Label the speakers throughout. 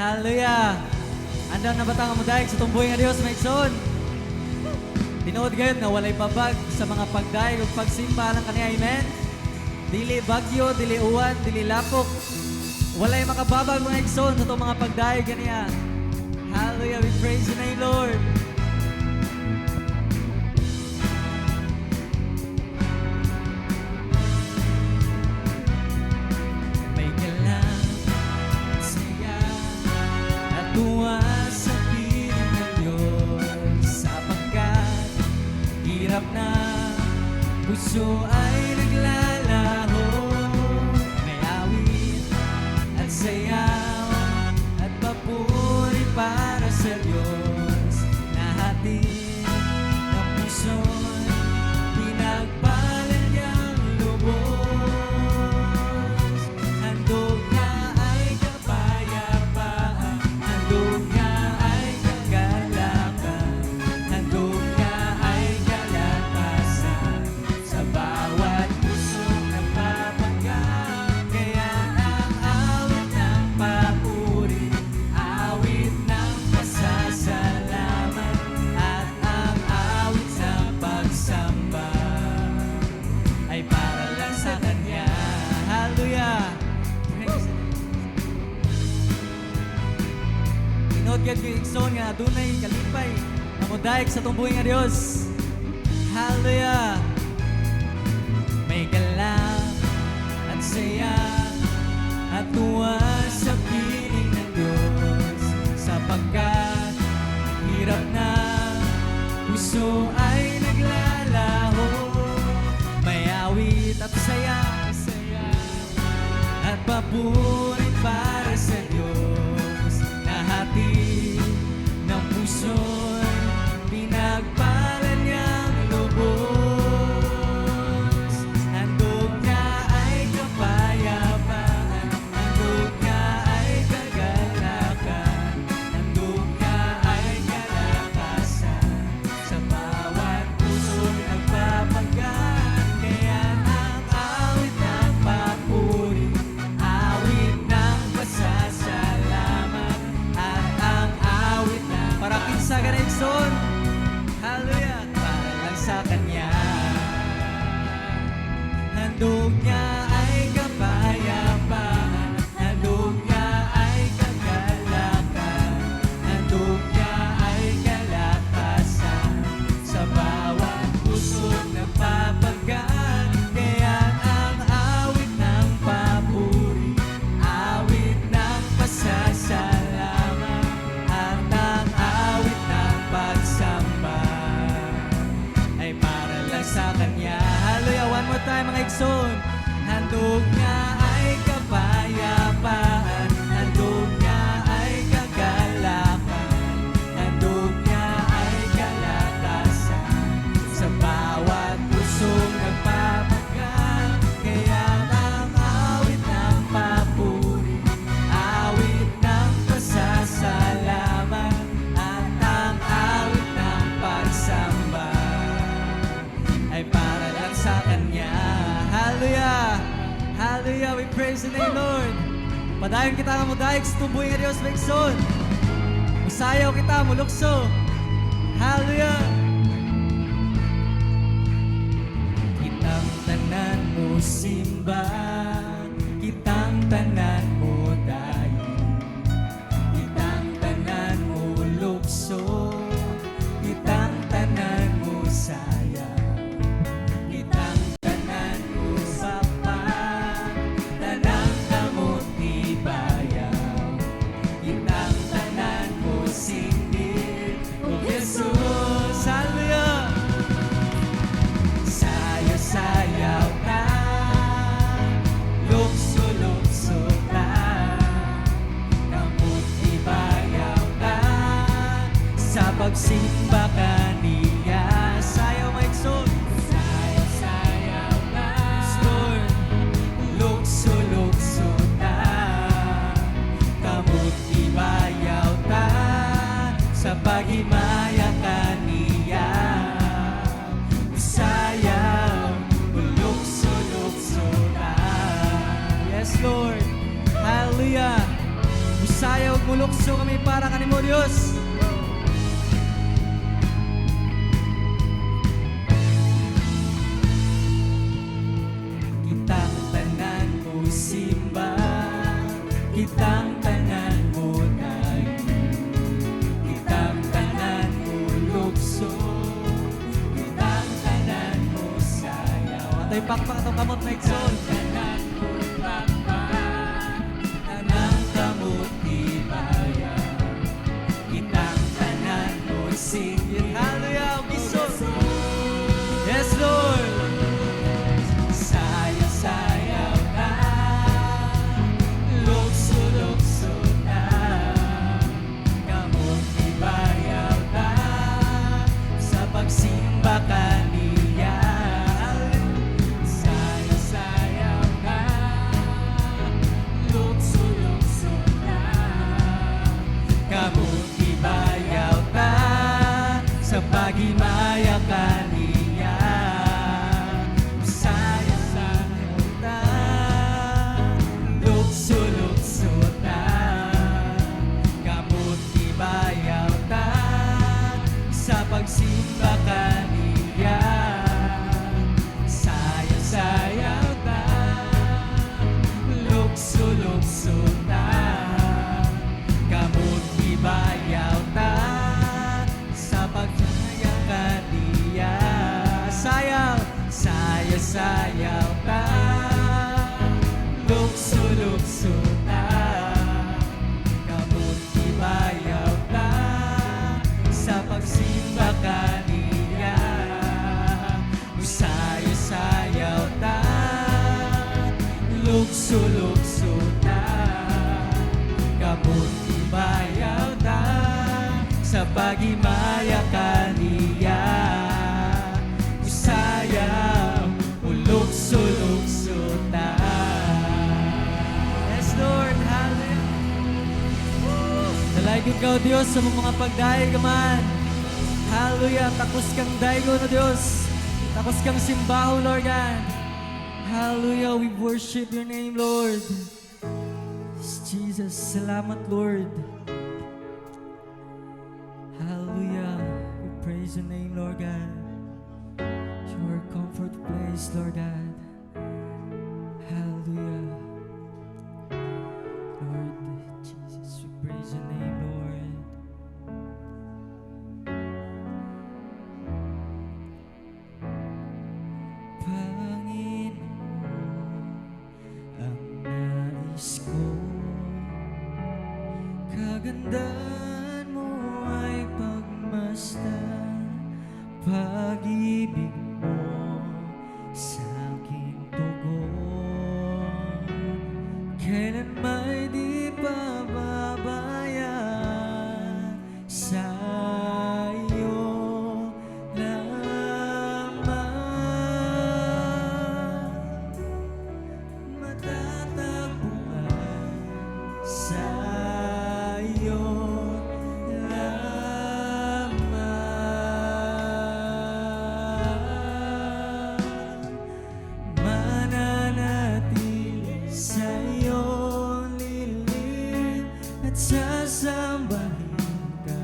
Speaker 1: Hallelujah. Andam na batang amuday sa tumboy nga Dios maigsoon. Tinuod gayud nga walay babag sa mga pagdaig ug pagsimba ng kaniya. Amen. Dili bagyo, dili uwan, dili lapok. Walay makababag mga igsoon sa itong mga pagdaig kaniya. Hallelujah. We praise your name, Lord. May galang, saya, at tuwa sa piling ng Diyos, sapagkat hirap na puso ay naglalaho. May awit at sayaw at papuri para sa Diyos, na hatid ng puso'y pinagpalan niyang lubos. Handog niya ay kapayapaan, handog niya ay kagalakan, handog niya ay kalakasan sa bawat pusong nagpapanggap. Kaya ang awit ng papuri, awit ng pasasalamat, at ang awit sa pagsamba ay para lang sa Kanya. Hallelujah! Praise the Lord. Tinood gayud kay igsoon nga adunay kalipay na modaig sa tumboy nga Dios. Hallelujah! May galang at saya at tuwa sa piling ng Diyos, sapagkat hirap na puso ay naglalaho. May awit at saya, at papuri para sa Diyos, na hatid ng puso'y pinagpalan niyang lubos. Handog niya ay kapayapaan, handog niya ay kagalakan, handog niya ay kalakasan sa bawat pusong nagpapagaan. Kaya ang awit ng papuri, awit ng pasasalamat, at ang awit ng para kinsa ka na igsoon. Hallelujah! Para lang sa Kanya. Handog niya ay kapayapaan, handog niya ay kagalakan, handog niya ay kalakasan sa bawat pusong nagpapagaan. Kaya ang awit ng papuri, awit ng pasasalamat, at ang awit ng pagsamba ay para lang sa Kanya. Hallelujah! One more time mga igsoon. Handog niya ay kapayapaan, handog niya ay kagalakan, handog niya ay kalakasan sa bawat pusong nagpapagaan. Kaya ang awit ng papuri, awit ng pasasalamat, at ang awit ng pagsamba ay para lang sa Kanya. Hallelujah! Hallelujah! We praise the name, Lord. Padayon kita nga modaig sa tumboy nga Dios maigsoon. Musayaw kita, mulukso. Hallelujah! Kitang tanan mo simba, kitang tanan mo dayi, kitang tanan mo lukso, kitang tanan mo sayaw, kitang tanan mo sapa, tanang kamot tibayaw, kitang tanan mo sindir, o Jesus. Hallelujah! Sayaw-sayaw ka, lukso-lukso ka, kamot tibayaw ka, sa pagsimba kaniya. Sayaw maigsoon. Sayaw-sayaw ka, Lord, lukso-lukso ta, kamot tibayaw ta, sa paghimaya kaniya. Sayaw, lukso-lukso ta. Yes, Lord. Hallelujah. Musayaw mo lukso kami para kanimo Dios. Kitang tanan mo simba, kitang tanan mo dayon, kitang tanan mo lukso, kitang tanan mo sayaw. Atay pakpak atong kamot na igsoon. Tanan mo pakpak, tanang kamot ibaya, kitang tanan mo singit. Hallelujah, giso. Yes, Lord. Sayaw na, lukso-lukso na, kamot ibayaw na, sa pagsimba kaniya. Sayaw na, lukso-lukso na, kamot ibayaw na, sa pagimaya kaniya. Lukso na, kamot ibayaw ta, sa pagsimba kaniya. Sayaw ta, lukso na, kamot ibayaw ta, sa pagsimba kaniya. Sayaw ta, lukso na, kamot ibayaw ta, sa pagsimba kaniya. Sayaw ta, lukso na, kamot ibayaw ta, sa pagimaya kaniya. Sayaw, lukso ta. Lord, hallelujah. Dalaygon ka, O Diyos, sa mga pagdaig man. Hallelujah. Takos kang daigo na Diyos. Takos kang simbaho, Lord God. Hallelujah. We worship your name, Lord. Jesus, salamat, Lord. Hallelujah. We praise your name, Lord God. Your comfort place, Lord God. Hallelujah. Lord Jesus, we praise your name, Lord. Panginoon, ang nais ko, kagandahan mo ay pagmasdan, pag-ibig mo sa aking tugon, kailan may di pababayaan sa iyo lamang, matatagpuan sa iyo lamang, mananatili sa iyong lilim at sasambahin ka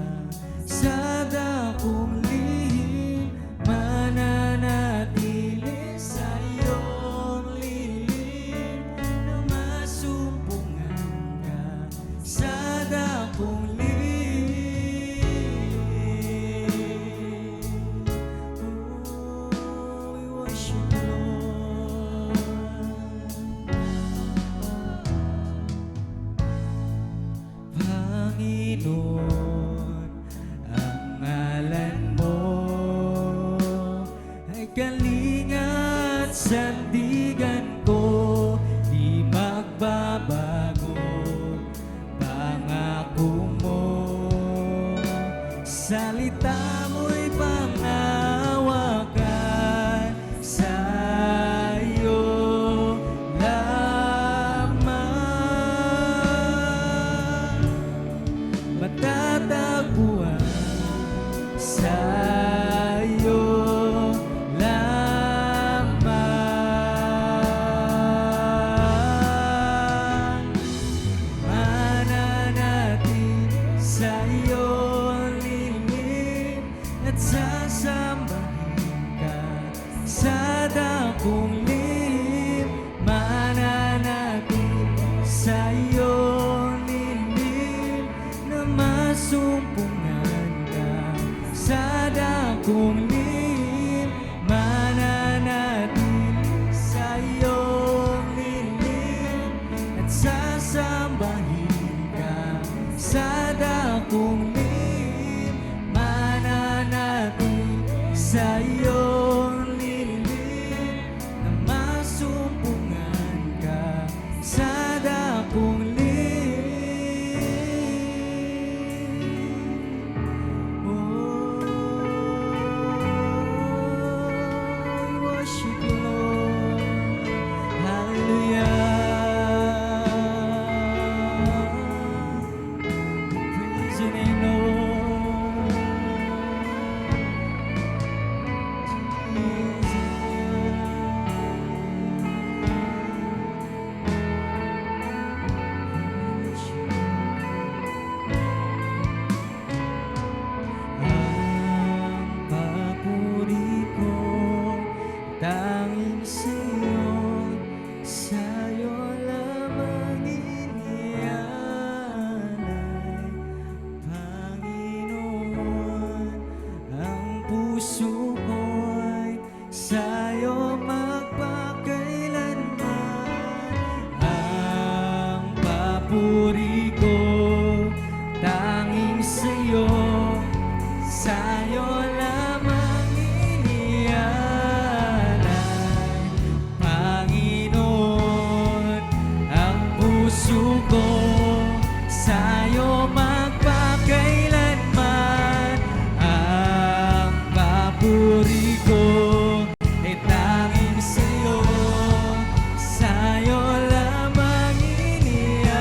Speaker 1: sa dakong lihim, mananatili sa iyong lilim na masumpungan ka sa dakong lihim. Oh, we worship you, Lord. Panginoon, ang ngalan mo ay kalinga at sandigan ko, di magbabago pangako mo. Salita mo'y pangawakan sa iyo lamang, matatagpuan sa iyo lamang, mananatili masumpungan ka sa dakong lihim, mananatili sa iyong lilim, at sasambahin ka sa dakong lihim, mananatili sa iyong lilim, na masumpungan ka sa dakong lihim. Oh, we worship you, Lord. Hallelujah. Praise your name, Lord. Ang papuri ko tanging sa'yo, sa'yo lamang inialay, Panginoon. Ang puso ko'y sa'yo magpakailanman. Ang papuri ko tanging sa'yo, sa'yo lamang inialay, Panginoon. Ang puso ko sa'yo magpakailanman. Ang papuri ko ay tanging sa'yo, sa'yo lamang inialay,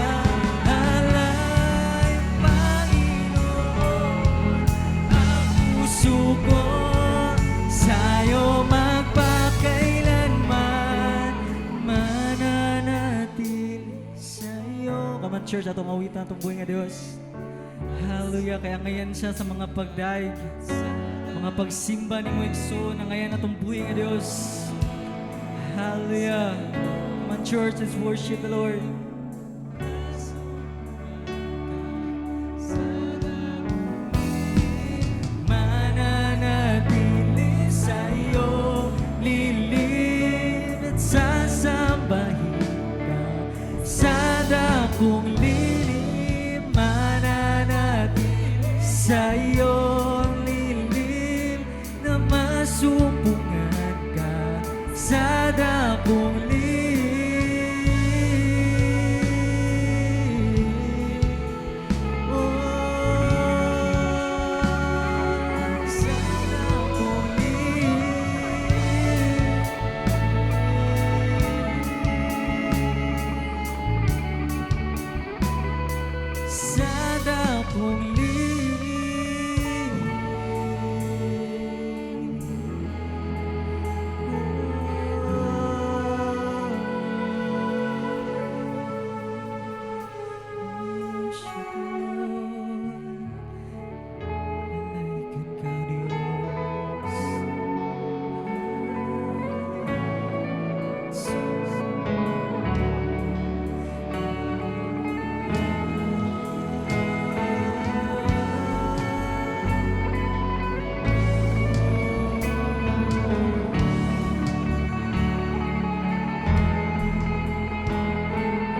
Speaker 1: Panginoon. Ang puso ko sa'yo magpakailanman, mananatili sa'yo. Come on, church, atong awitan atong buhay nga Diyos. Hallelujah. Kaya ngayon siya sa mga pagdaig, mga pagsimba ni mo igsoon, na ngayon atong buhay nga Diyos. Hallelujah. Come on, church, let's worship the Lord. Mananatili sa iyo, lilim, at sasambahin ka sa dakong lilim, mananatili sa iyong lilim, na masumpungan ka sa dakong lilim. Oh, sa dakong lilim, sa dakong lilim. Worship you, Lord. Nalaikan ka, Diyos.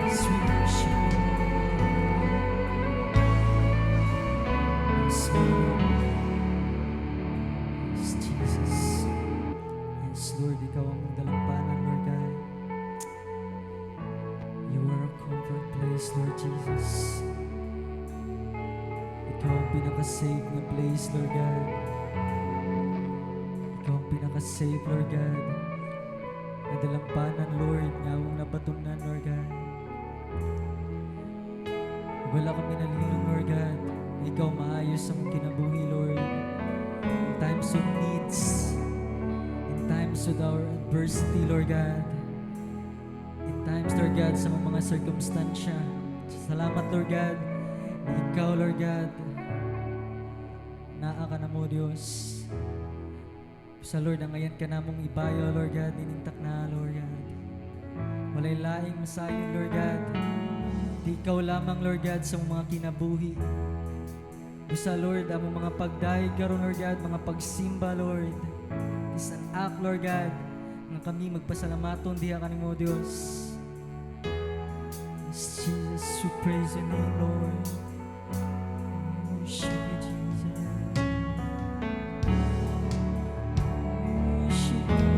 Speaker 1: Sweet worship you, Lord. Sweet. Yes, Jesus. Yes, Lord, ikaw ang dalampanan, Lord God. You are a comfort place, Lord Jesus. Ikaw ang pinaka-safe na place, Lord God. Ikaw ang pinaka-safe, Lord God. Na dalampanan, Lord, nga ang napatunan, Lord God. Wala kami nalilong, Lord God. Ikaw maayos ang kinabuhi, Lord. In times of needs, in times of our adversity, Lord God. In times, Lord God, sa mga circumstansya. Salamat, Lord God, na ikaw, Lord God, naa ka na mo, Diyos. Sa Lord, ang ngayon ka namong ibayo, Lord God, ninintak na, Lord God. Walay laing masayon, Lord God. Di ikaw lamang, Lord God, sa mga kinabuhi. Busa Lord, among mga pagdaig karon Lord God, mga pagsimba Lord. Is an act Lord God, nga kami magpasalamaton diha kanimo Dios. Yes, Jesus, we praise your name Lord. Worship you, Jesus. Worship you.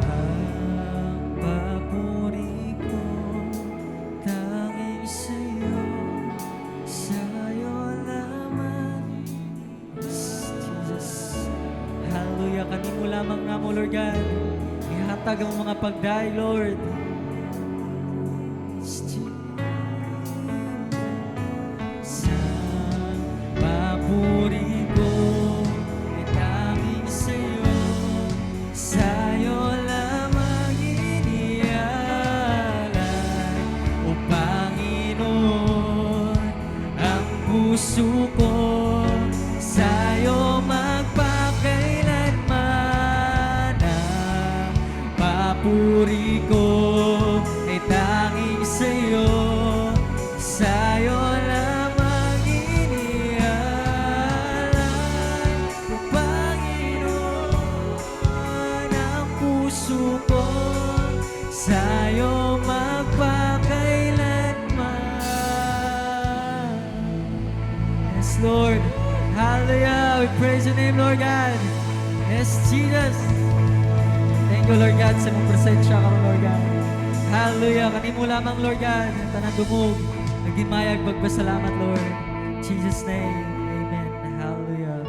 Speaker 1: Ang papuri ko tanging sa'yo, sa'yo lamang. Yes, Jesus. Hallelujah. Kanimo lamang nga mo, Lord God. Ihatag ang mga pagday, Lord. Yes, Jesus. Sa papuri ko ay tanging sa'yo, sa'yo lamang inialay. O Panginoon, ang puso ko sa'yo magpakailanman. Ang papuri ko ay tanging sa'yo, sa'yo lamang inialay. O Panginoon, ang puso ko sa'yo magpakailanman. Yes, Lord. Hallelujah. We praise your name, Lord God. Yes, Jesus. Thank you, Lord God, sa mong presensya ka, Lord God. Hallelujah. Kanimo lamang, Lord God. Ang tanang dumog. Nagdimayag magpasalamat, Lord. In Jesus' name. Amen. Hallelujah.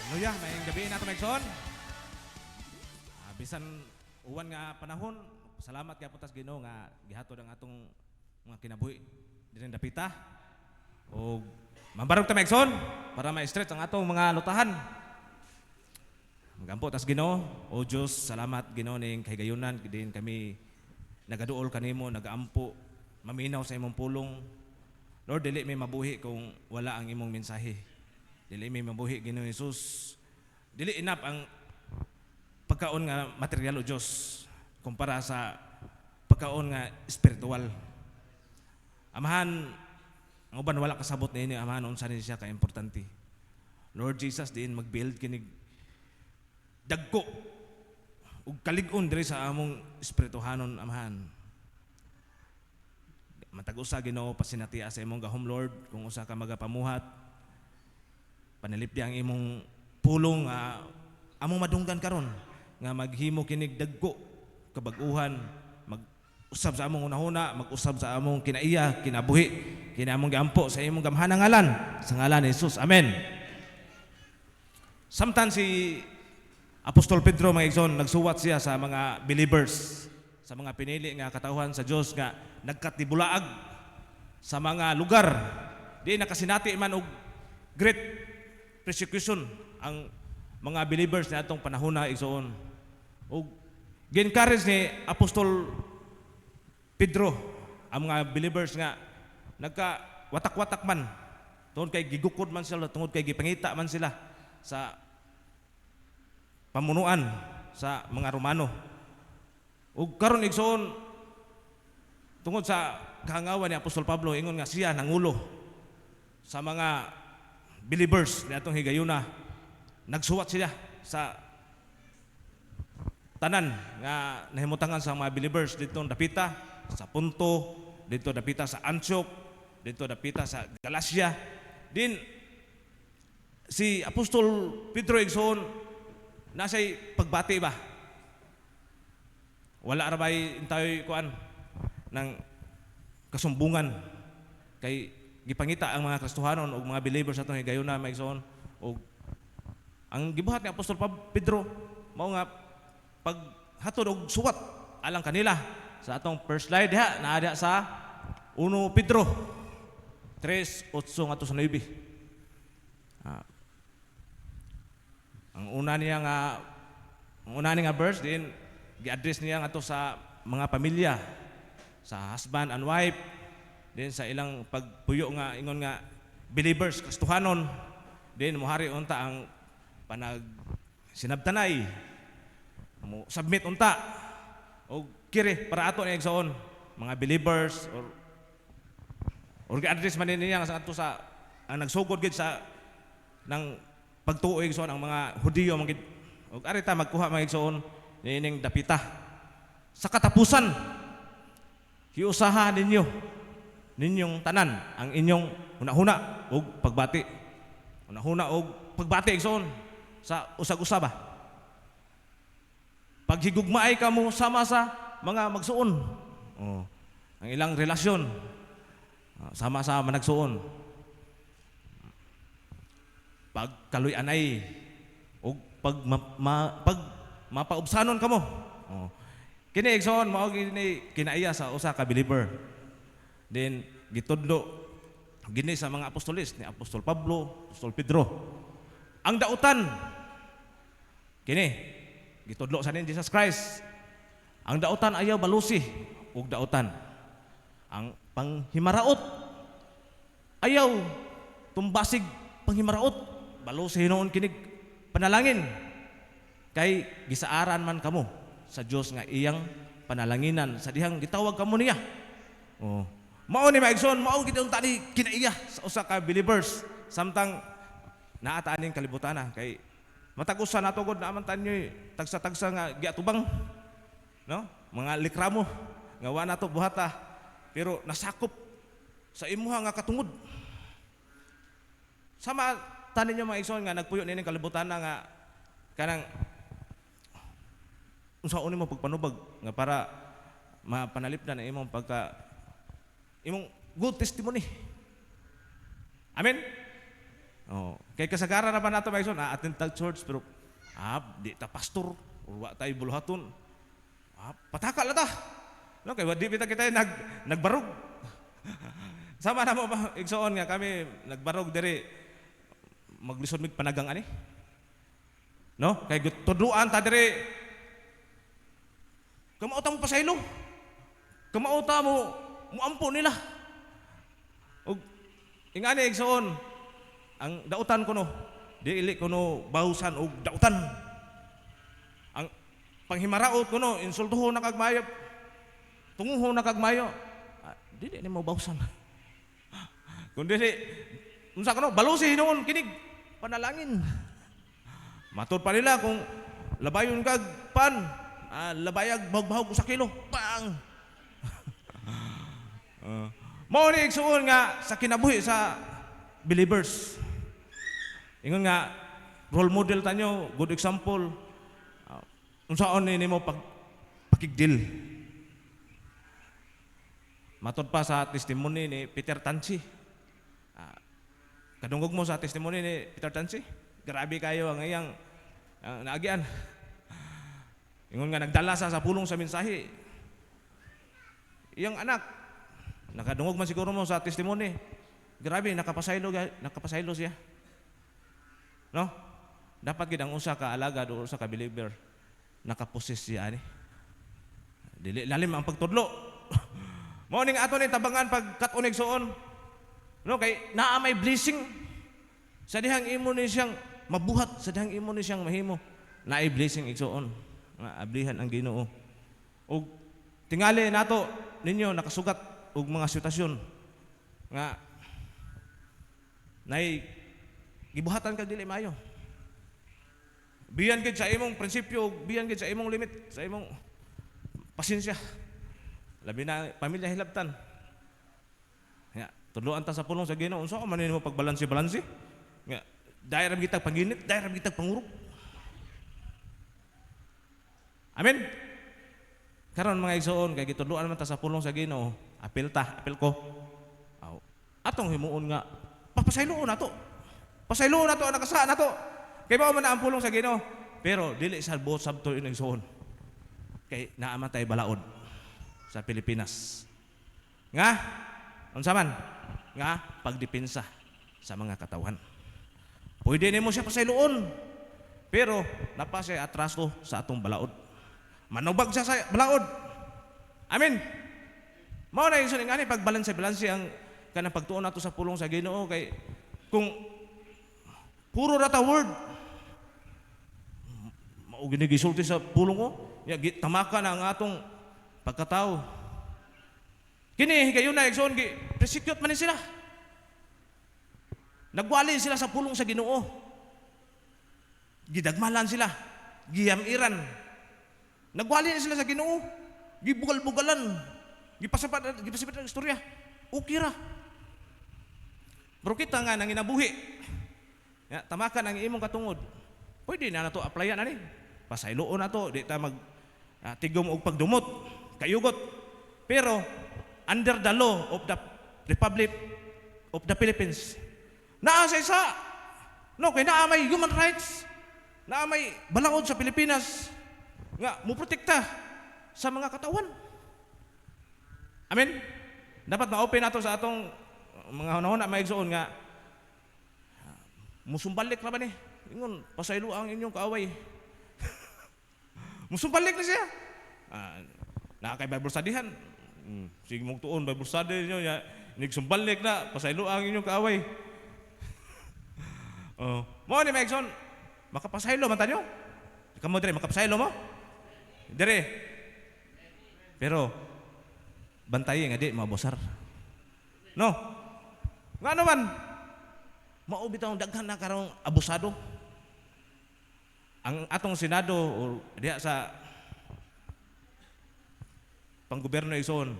Speaker 2: Hallelujah, may gabi na ito, Megson. Bisan uwan nga panahon, salamat kaya putas Ginoo nga gihatod ang atong mga kinabuhi dinhi dapita. O mambarog ta Megson para ma-stretch ang atong mga lutahan. Magampo tas Ginoo, o Dios, salamat Ginoo ning kahigayunan din kami nagaduol kanimo, nagaampo, maminaw sa imong pulong. Lord, dili may mabuhi kung wala ang imong mensahe. Dili may mabuhi Ginoo Jesus. Dili enough ang pagkaon nga material o Diyos kumpara sa pagkaon nga spiritual. Amahan, ang uban wala kasabot na ini, amahan unsa ni siya ka-importante. Lord Jesus, diin mag-build kinig dagko ug kalig-on diri sa among espirituhanon, amahan. Matag-usa Ginoo pasinatiya sa imong gahom Lord kung usa ka magapamuhat. Panalipdi ang imong pulong among madunggan karon nga maghimo kinig dagko kabag-uhan, mag-usab sa among unahuna, mag-usab sa among kinaiya, kinabuhi, kinamong giampo sa imong gamhanang ngalan, sa ngalan ni Jesus. Amen. Samtang si Apostol Pedro mga igsoon, nagsuwat siya sa mga believers, sa mga pinili nga katauhan sa Dios nga nagkatibulaag sa mga lugar di nakasinati man og great persecution ang mga believers na atong panahon na igsoon. O gi-encourage ni Apostol Pedro ang mga believers nga nagka watak-watak man tungod kay gigukod man sila, tungod kay gipangita man sila sa pamunuan sa mga Romano. O karon igsoon tungod sa kahangawan ni Apostol Pablo, ingon nga siya nangulo sa mga believers ni atong higayuna. Nagsuwat sila sa tanan nga nahimutangan sa mga believers dito dapita sa Punto, dito dapita sa Antioch, dito dapita sa Galacia. Din si Apostol Pedro igsoon nasa'y pagbati ba? Wala ra bay intayoy kuan ng kasumbungan kay gipangita ang mga Kristohanon o mga believers atong higayuna maigsoon o ang gibuhat ni Apostol Pedro mao nga paghatod og suwat alang kanila sa atong first slide diha naa diha sa 1 Pedro 3:8 ngadto sa 9. Ang una niya verse din gi-address niya ngadto sa mga pamilya, sa husband and wife, din sa ilang pagpuyo nga ingon nga believers Kristohanon, din mohari unta ang panag sinabtanay mo submit unta o kiri para ato ni igsoon mga believers or gi-address man niya sa ato sa ang nagsugod gid sa ng pagtuo igsoon ang mga Hudiyo magid og arita magkuha mga igsoon nining dapita sa katapusan hiusaha ninyong tanan ang inyong hunahuna og pagbati igsoon sa usag-usaba paghigugmaay kamo sama sa mga magsuon ang ilang relasyon sama-sama nagsuon pagkaluy-anay o pag mapaubsanon kamo. Kini igsoon mao gini kinaiya sa usa ka believer. Then gitudlo gini sa mga apostolis ni Apostol Pablo, Apostol Pedro. Ang dautan kini gitudlo sa ni Jesus Christ. Ang dautan ayaw balusi ug dautan. Ang panghimaraot ayaw tumbasig panghimaraot balusi hinuon kinig panalangin kay gisaaran man kamo sa Dios nga iyang panalanginan sa dihang gitawag kamo niya. Mao ni maigsoon mao gid ang tani kinaiya sa usa ka believers samtang naata ning kalibutan na kay matag-usa natugod na man tanyo tagsa-tagsa nga giatubang no mga likramo nga wa nato buhata pero nasakop sa imuha nga katungod sama tanin niyo mga igsoon nga nagpuyo nining kalibutan na nga kanang unsaon nimo pagpanubag nga para mapanalipdan ang imong imong good testimony. Amen. Kay kasagaran na ba nato mga igsoon attend tag church pero di ta pastor or wa tay buluhaton. Patakal na ta. No kay wa di kita nagbarog. Sama na mo ba igsoon nga kami nagbarog diri maglisod mig panagang ani no kay tudluan ta dire kamauta mo pasaylo kamauta mo muampo nila og ingani igsoon ang dautan kuno dili kuno bahusan og dautan ang panghimaraot kuno insultuhon na kagmayo tunguhon na kagmayo dili ni mo bahusan kundi unsa kuno balusi hinuon kinig panalangin. Matod pa nila kung labayon kag labayag bahog-bahog sa kilo. Bang! Mao ni igsuon nga sa kinabuhi sa believers. Ingon nga role model tanyo, good example. Unsaon ni nimo pakigdil. Matod pa sa testimony ni Peter Tansi. Kadungog mo sa testimony ni Peter Tansi. Grabe kayo ang iyang naagian. Ingon nga nagdala sa pulong sa mensahe. Iyang anak nakadungog man siguro mo sa testimony. Grabe nakapasaylo siya. No? Dapat gid ang usa ka alagad o usa ka believer nakaposes siya ani. Dili lalim ang pagtudlo. Mao ning ato ni tabangan pag kat-unig suon. No kay naa may blessing sa dihang imo ni siyang mabuhat sa dihang imo ni siyang mahimo naay blessing igsoon nga ablihan ang Ginoo ug tingali nato ninyo nakasugat og mga sitwasyon nga nay gibuhatan kag dili maayo biyan gid sa imong prinsipyo biyan gid sa imong limit sa imong pasensya labi na pamilya hilabtan. Tudloan ta sa pulong sa Ginoo unsa man nimo pagbalanse nga dayra gitag paginit dayra gitag pangurog. Amen. Karon mga igsoon kay gitudloan man ta sa pulong sa Ginoo, apil ko. Aw. Atong himuon nga papasayloon nato. Pasayloon nato ang nakasa nato. Kay mao man na ang pulong sa Ginoo. Pero dili sa buot sabto yung igsoon. Kay naaman tay balaod sa Pilipinas. Nga unsa man? Nga pagdepensa sa mga katawan. Pwede nimo siya pasayloon. Pero napa siya atraso sa atong balaod. Manubag siya sa balaod. Amen. Mao na yung ngani pagbalanse ang kanang pagtuon nato sa pulong sa Ginoo kay kung puro rata word mao gini gisulti sa pulong ko, tamaka na ang atong pagkatao. Kini kayo na igsoon gi persecute man ni sila. Nagwali sila sa pulong sa Ginoo. Gidagmalan sila, giyamiran. Nagwali na sila sa Ginoo. Gibugal-bugalan. Gipasapat ang istorya. Okay ra. Pero kita nga nang inabuhi. Ya, tamakan ang imong katungod. Pwede na nato applyan ani. Pasayloon nato, di ta mag tigom og pagdumot, kayugot. Pero under the law of the Republic of the Philippines, naa sa isa. No, kay naa may human rights. Naa may balaod sa Pilipinas nga muprotekta sa mga katawan. Amen. Dapat ma-open nato sa atong mga hunahuna maigsoon nga musumbalik na ba ni? Ingon, pasaylo ang inyong kaaway. Musumbalik na siya. Nakakay Bible studyhan. Sige mong tuon, Bible study nyo, nagsumbalik na, pasaylo ang inyong kaaway. Mo ni Megson, makapasaylo man tanyo? Kamu dire, makapasaylo mo? Dire. Pero, bantayin nga di, mabosar. No? Nga naman, maubit ang daghan na karong abusado. Ang atong Senado, o diya sa panggoberno igsoon,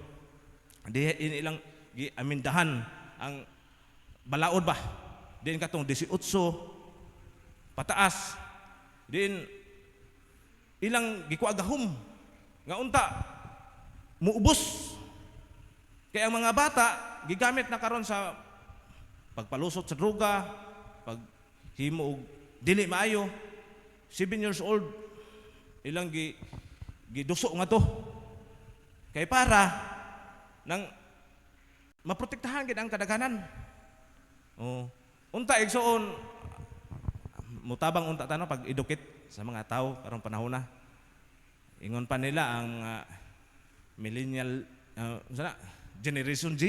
Speaker 2: diya inilang giamindahan ang balaod ba? Diin katong 18 pataas. Diin ilang gikuagahom nga unta muubos. Kaya ang mga bata gigamit na karon sa pagpalusot sa droga, paghimo og dili maayo. 7 years old ilang giduso nga to. Kay para nang maprotektahan gid ang kadaghanan. Unta igsoon mutabang unta tanong pag educate sa mga tao karong panahon na. Ingon pa nila ang millennial Generation Z.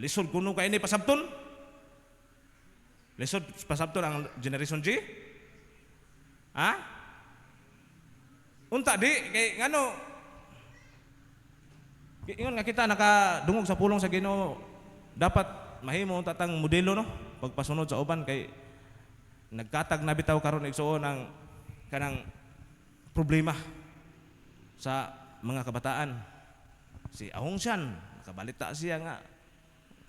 Speaker 2: Lisod kuno kay ni pasabton. Lisod pasabton ang Generation Z. Ha? Unta di kay ngano ingon nga kita nakadungog sa pulong sa Ginoo, dapat mahimo unta tang modelo no pagpasunod sa uban kay nagkatag na bitaw karon igsuon ang kanang problema sa mga kabataan. Si Ahong Sian, nakabalita siya nga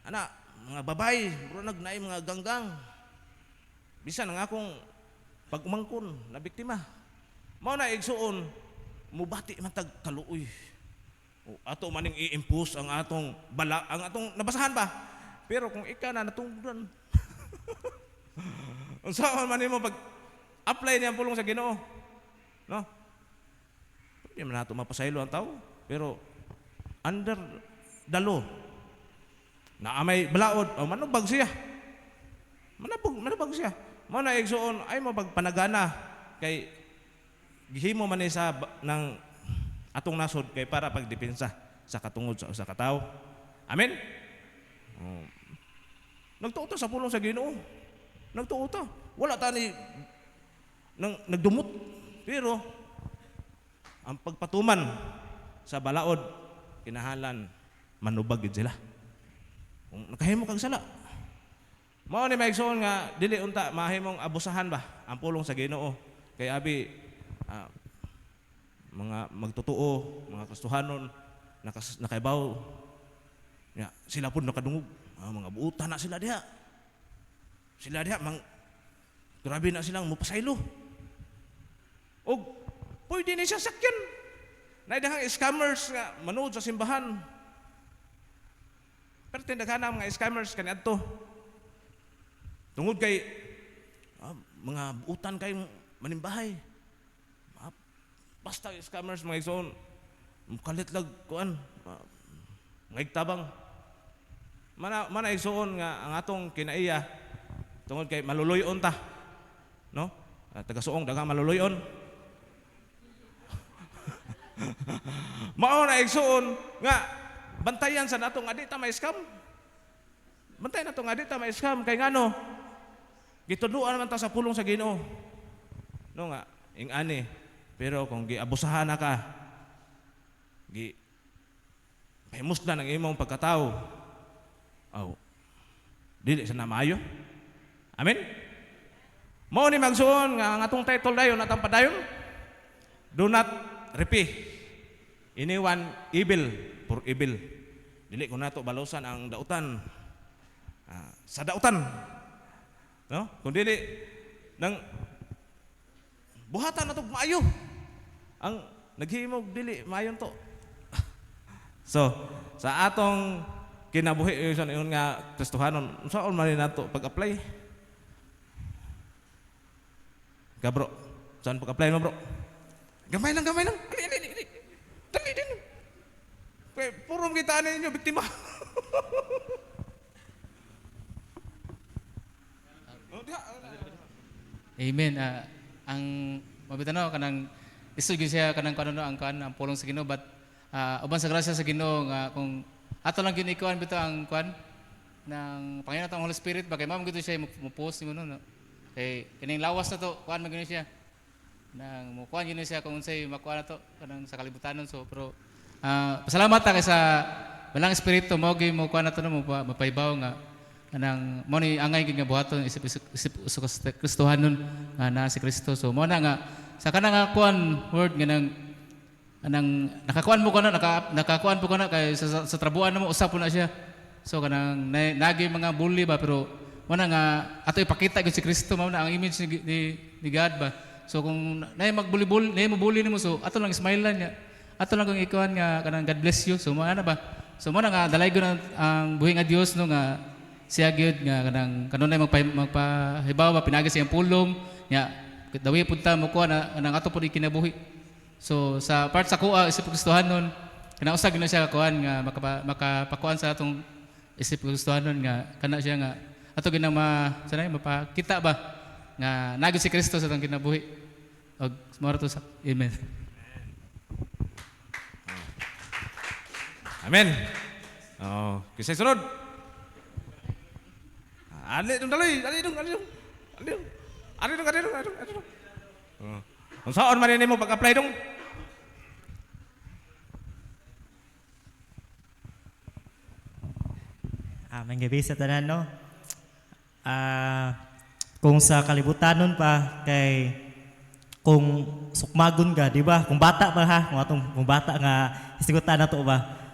Speaker 2: ana mga babay, bro nagnaay mga ganggang. Bisan nga akong pag-umangkon na biktima. Mao na igsuon mubati man tag kaluoy. Ato maning i-impose ang atong ang atong nabasahan ba? Pero kung ika na natungdan. Unsa man nimo pag apply niyang pulong sa Ginoo? No? Hindi man nato mapasaylo ang tao, pero under the law na amay balaod o manubag siya. Manubag siya. Mao na igsuon ay mo pagpanagana kay gihimo man ni sa ng atong nasod kay para pagdepensa sa katungod sa katao. Amen. Nagtuo ta sa pulong sa Ginoo. Nagtuo ta. Wala ta ni nagdumot. Pero ang pagpatuman sa balaod kinahanglan manubag gid sila. Kung nakahimo kag sala. Mao ni maigsoon nga dili unta mahimong abusahan ba ang pulong sa Ginoo. Kay abi mga magtotoo, mga kastuhanon nakaibaw ya, sila pud nakadungog. Mga buutan na sila diha. Sila diha grabe na silang mupasaylo. Og pwede ni siya sakyan. Naidahang scammers nga manood sa simbahan. Pero tindaghan mga scammers kaniadto. Tungod kay mga buutan kay manimbahay. Basta scammers mga igsoon. Kalit lag kuan. Mga igtabang. Mana igsoon nga ang atong kinaiya tungod kay maluluyon ta. No? Taga-suong daghang maluluyon. Mao na igsoon nga bantayan sa natong adita may scam. Bantayan natong adita may scam kay ngano gituduan man ta sa pulong sa Ginoo. No nga ing-ani pero kung giabusahan na ka mahimos na ng imong pagkatao. Dili sa namayo. Amen. Mao ni magsuon nga ang atong title dayon atang padayon. Do not repay anyone evil for evil. Dili ko nato balusan ang dautan sa dautan. No? Kung dili nang buhatan nato maayo. Ang naghimog dili maayon to. So, sa atong kinabuhi yun nga Kristohanon, saan man nato pag-apply? Bro, saan pag-apply mo bro? Gamay lang. Dali din. Puro kita ninyo, biktima.
Speaker 3: Amen. Ang mabitanaw kanang isugyo siya kanang kanano ang pulong sa Ginoo but uban sa grasya sa Ginoo nga kung ato lang gyud ikuan bitaw ang kuan ng Panginoon atong Holy Spirit bagay mao gyud siya mo-post nimo no. Kay kining lawas na to kuan man gyud siya. Nang mo kuan gyud siya kung unsay makuha na to kanang sa kalibutanon so pero pasalamat ta kay sa Balang Espiritu mo gyud mo kuan na to no mapaibaw nga kanang mo ni angay gyud nga buhaton isip Kristohanon nga na si Kristo so mo na nga sa kanang kuan word nga nang nakakuan mo ko na nakakuan po ko na kay sa trabuan mo usap po na siya so kanang nagi mga bully ba pero mo na nga ato ipakita gyud si Kristo mao na ang image ni God ba so kung nay magbully-bully nay mo bully nimo so ato lang smile lang niya ato lang kung ikuan nga kanang God bless you so mo ana ba so mo na nga dalay gyud ang buhi nga Dios no nga siya gyud nga kanang kanunay magpahibaw ba pinagi sa iyang pulong nya dawi punta mo kuan nang ato pud kinabuhi so sa part sa kuha isip Kristohanon kinausag na siya kuan nga makapakuan sa atong isip Kristohanon nga kana siya nga ato ginang sanay mapakita ba nga nagud si Kristo sa atong kinabuhi og mora to sa amen.
Speaker 2: Amen. Kisay sunod. Ali dong. Kung saan man mo pag-apply dong?
Speaker 4: Manggabi sa tanan no. Kung sa kalibutanon pa kay kung sukmagon ka, di ba? Kung bata pa ha, kung bata nga isigutan na to ba?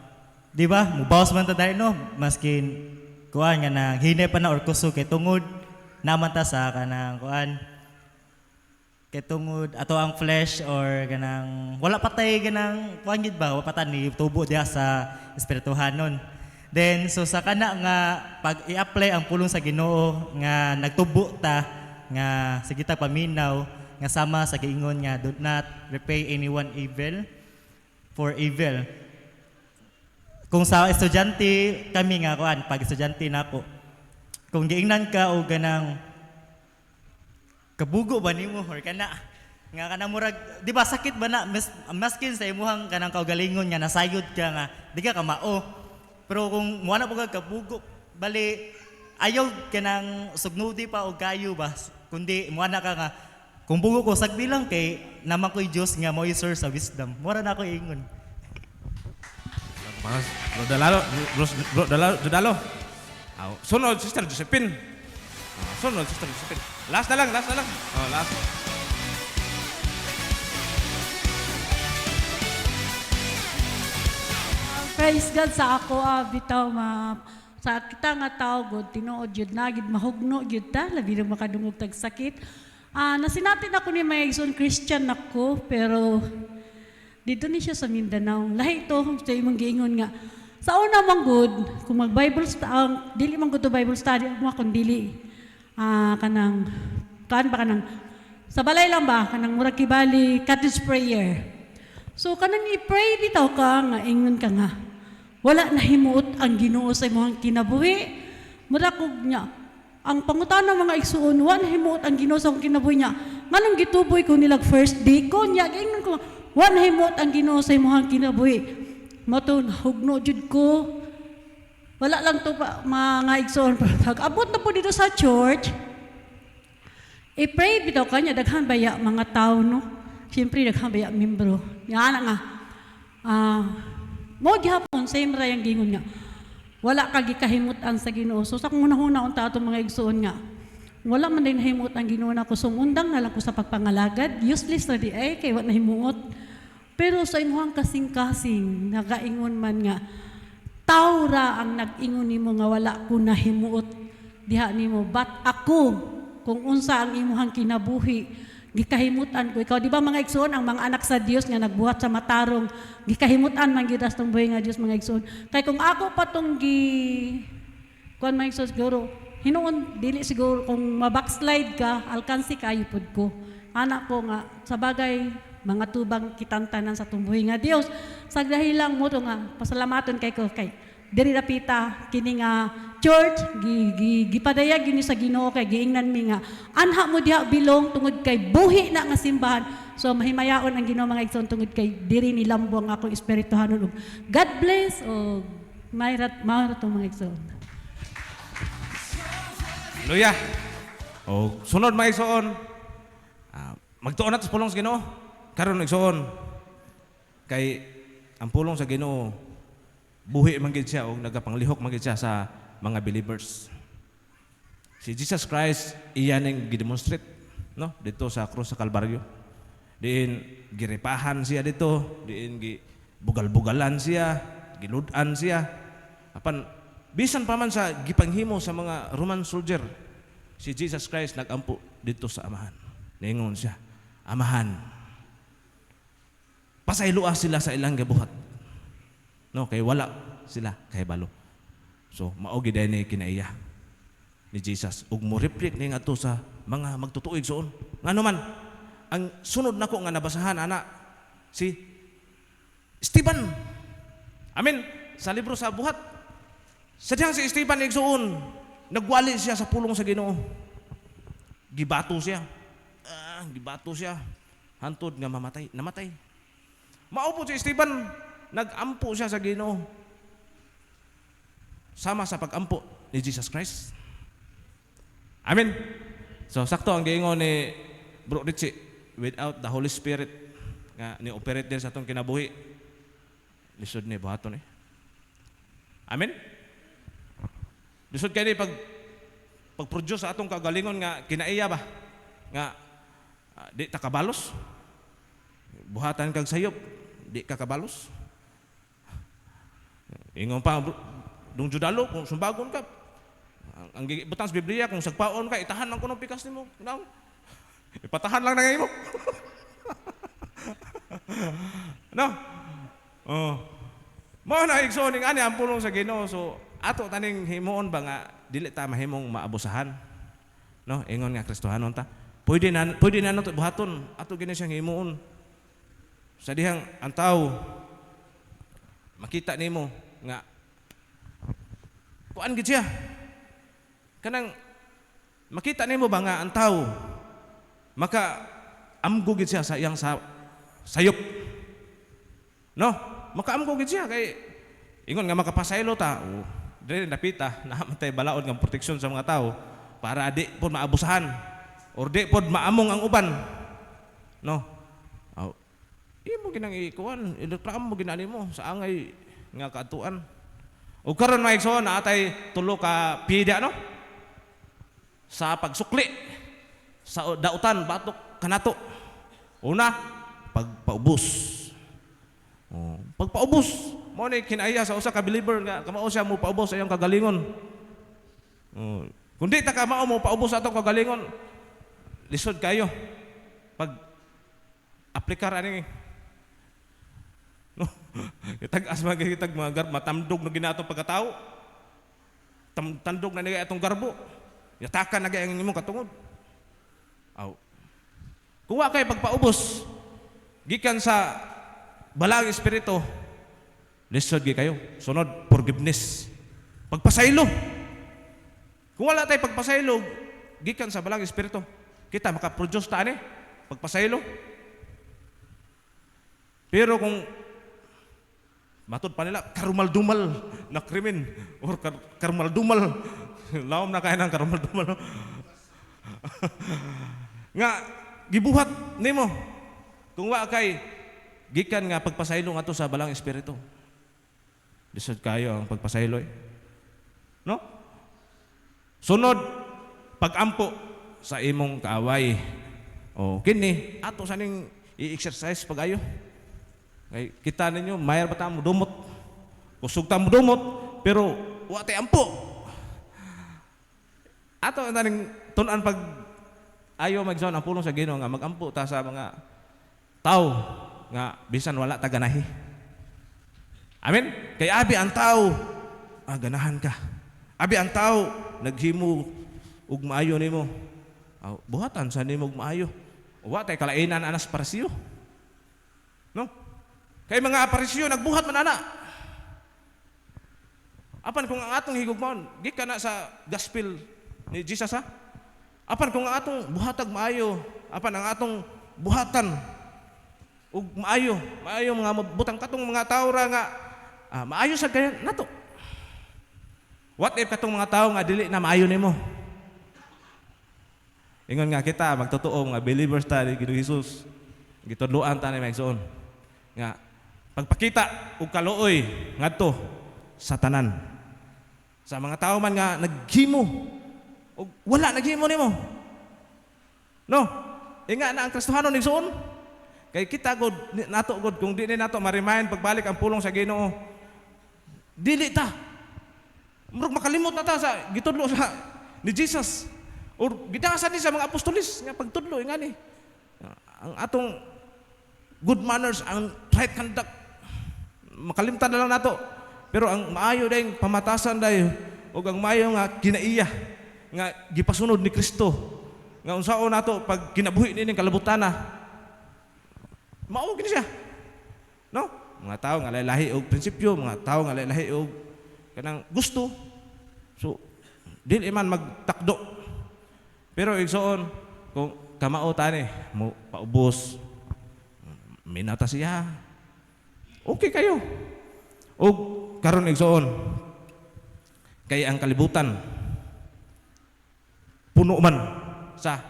Speaker 4: Di ba? Mubawas man ta dahil no, maskin kuan nga nang hinay pa na or kusog kay tungod naman ta sa kanang kuan kay tungod ato ang flesh or kanang wala patay kanang kuan gid ba? Wala pa ta ni tubo diha sa espirituhanon. Then so sa kana nga pag i-apply ang pulong sa Ginoo nga nagtubo ta nga sige ta paminaw nga sama sa giingon nga do not repay anyone evil for evil. Kung sa estudyante kami nga kuan pag estudyante nako kung giingnan ka o ganang kabugo ba nimo or kana nga kanang murag di ba sakit ba na maskin sa imuhang kanang kaugalingon nga nasayod ka nga di ka mao pero kung muana po ka kabugo bali ayaw kanang sugnudi pa o kayo ba kundi muana ka nga kung bugo ko sagdi lang kay naman ko'y Diyos nga mo source sa wisdom mura na ako ingon.
Speaker 2: Bro Dalalo. Sunod Sister Josephine. Last na lang. Last.
Speaker 5: Praise God sa ako bitaw sa kita nga tao god tinuod jud na gid mahugno jud ta labi na makadungog tag sakit. Nasinatin ako ni Maygson Christian ako pero Dito ni siya sa Mindanao. Lahi ito sa imong giingon nga. Sa una man good, kung mag-Bible study, dili man good to Bible study, mo kung dili kanang sa balay lang ba kanang murag kibali cottage prayer. So kanang i-pray bitaw ka nga ingon ka nga. Wala na himuot ang Ginoo sa imong kinabuhi. Murag kog nya ang pangutan ng mga igsuon, wala na himuot ang Ginoo sa akong kinabuhi niya. Nganong gituboy ko nilag first day ko nya ingon ko wala na himuot ang Ginoo sa imong kinabuhi. Mato hugno jud ko. Wala lang to pa mga igsoon. Pag abot na po dito sa church, i-pray bitaw kanya daghan baya mga tao no. Siyempre daghan baya membro. Nga nga. Mo gihapon same ra yang gingon nga. Wala ka gikahimutan sa Ginoo. So sa kunahuna unta ato mga igsoon nga. Wala man din himut ang Ginoo na ko sumundang na lang ko sa pagpangalagad. Useless na di ay kay wala na himuot. Pero sa imuhang kasing-kasing, nagaingon man nga, tao ra ang nag-ingon nimo nga wala ko nahimuot diha nimo. But ako, kung unsa ang imuhang kinabuhi, gikahimutan ko. Ikaw, di ba mga igsoon, ang mga anak sa Dios nga nagbuhat sa matarong, gikahimutan man gidas tong buhay nga Dios mga igsoon. Kay kung ako patong kuan mga igsoon siguro, hinuon, dili siguro, kung mabackslide ka, alkansi kayo pod ko. Anak ko nga, sa bagay, mga tubang kitantanan sa tumbuhi nga Dios. Sa dahilang mo to nga pasalamaton kay ko kay diri napita kini nga church gipadayag gini sa Ginoo kay giingnan mi nga anha mo diha bilong tungod kay buhi na nga simbahan. So mahimayaon ang Ginoo mga igsoon tungod kay diri ni lambo ang akong espirituhanon ug God bless o mayrat to mga igsoon.
Speaker 2: Hallelujah. O sunod mga igsoon, magtuon nato sa pulong sa Ginoo. Karon igsoon kay ang pulong sa Ginoo buhi man gid siya o nagapanglihok man gid siya sa mga believers. Si Jesus Christ iyan ang gidemonstrate no dito sa krus sa Kalbaryo. Diin girepahan siya dito, diin gibugal-bugalan siya, giludan siya. Apan bisan pa man sa gipanghimo sa mga Roman soldier, si Jesus Christ nagampo dito sa Amahan. Ningon siya, Amahan, pasayloa sila sa ilang gabuhat. No, kay wala sila kay balo. So, maogi dahil ni kinaiya ni Jesus. Ug mo reflect ni nga to sa mga magtutuig soon. Nga naman, ang sunod nako nga nabasahan, ana, si Esteban. Amen. Sa libro sa buhat. Sadyang si Esteban igsoon, nagwali siya sa pulong sa Ginoo. Gibato siya. Gibato siya. Hantod nga namatay. Maupo si Esteban, nag-ampo siya sa Ginoo. Sama sa pag-ampo ni Jesus Christ. Amen. So sakto ang giingon ni Bro Richie, without the Holy Spirit nga ni operate din sa atong kinabuhi, lisod ni buhaton eh. Amen. Lisod kay ni pag-produce sa atong kagalingon nga kinaiya ba nga di ta kabalos. Buhatan kag sayop, di ka kabalos. Ingon pa, dung judalo, kung sumbagon ka, ang butang sa Biblia, kung sagpaon ka, itahan lang ko ng pikas ni mo. Ipatahan lang na ngayon mo. No? Mao na igsoon ani ang pulong sa Ginoo. So ato taning himuon ba nga dili ta mahimong maabusahan. No? Ingon nga Kristohanon ta. Pwede na nato buhaton ato gini siyang himuon. Sa dihang ang tao makita nimo nga kuan gid siya. Kanang makita nimo ba nga ang tao maka amgo gid siya sa iyang sayop. No? Maka amgo gid siya kay ingon nga makapasaylo ta. Dili napita namatay balaod nga proteksyon sa mga tao para di pod maabusahan or di pod maamong ang uban. No? Imo ginang ikuan, ilutraam mo ginani mo sa angay nga kaatuan. O karon mga igsoon naatay tulo ka pida no? Sa pagsukli sa dautan batok kanato. Una, pagpaubos. Pagpaubos mo ni kinaiya sa usa ka believer nga kamao siya mo paubos sa iyang kagalingon. Kundi ta ka mao mo paubos atong kagalingon, lisod kayo pag aplikar ani Itag asma kitag matamdog na ginato pagkatao. Tandog na niya atong garbo. Yatakan na gaya ang imong katungod. Aw. Kung wa kay pagpaubos, gikan sa balang espiritu, lisod gi kayo. Sunod, forgiveness. Pagpasaylo. Kung wala tayo pagpasaylo, gikan sa balang espiritu, kita makaproduce ta ani pagpasaylo. Pero kung matod pa nila, karumal-dumal na krimen or karumal-dumal, laom na kaya ng karumal-dumal. Nga, gibuhat nimo. Kung wa kay, gikan nga pagpasaylo nga to sa balang espiritu. Lisod kayo ang pagpasaylo. No? Sunod, pagampo sa imong kaaway. O, kini, ato sa ning i-exercise pag-ayo. Kay kita ninyo, mayar ba tamo dumot? Kusog tamo dumot, pero wate ampo. Ato na ning tunan pag ayo magsaon ang pulong sa Ginoo nga magampo ta sa mga tao nga bisan wala ta ganahi. Amen. Kay abi ang tao, ganahan ka. Abi ang tao naghimo ug maayo nimo. Buhatan sa nimo ug maayo. Wa tay kalainan anas parsiyo. No? Kay mga aparisyo, nagbuhat man ana. Apan kung ang atong higugmaon, gikan na sa gospel ni Jesus ha? Apan kung ang atong buhatag maayo, apan ang atong buhatan ug maayo mga butang katong mga tao ra nga maayo sa kaya nato. What if katong mga tao nga dili na maayo nimo? Ingon nga kita magtotoo nga believers ta ni Ginoong Hesus. Gitudloan ta ni magsuon nga pagpakita og kaluoy ngadto sa tanan. Sa mga tao man nga naghimo o wala naghimo nimo. No? Inga na ang Kristohanon nigsuon. Kay kita gud nato gud kung di nato ma-remind pagbalik ang pulong sa Ginoo. Dili ta. Murag makalimot na ta sa gitudlo sa ni Jesus. Or gidasa ni sa mga apostolis nga pagtudlo ingani. Ang atong good manners, ang right conduct makalimtan na lang nato. Pero ang maayo dayong pamatasan dayo o ang maayo nga kinaiya nga gipasunod ni Kristo nga unsaon nato pag kinabuhi nining kalabutana mao gini siya, no? Mga tao nga lahi og prinsipyo, mga tao nga lahi og kanang gusto, so dili man magtakdo. Pero igsoon kung kamao tani mo paubos minata siya, okay kayo. O karon igsoon kay ang kalibutan puno man sa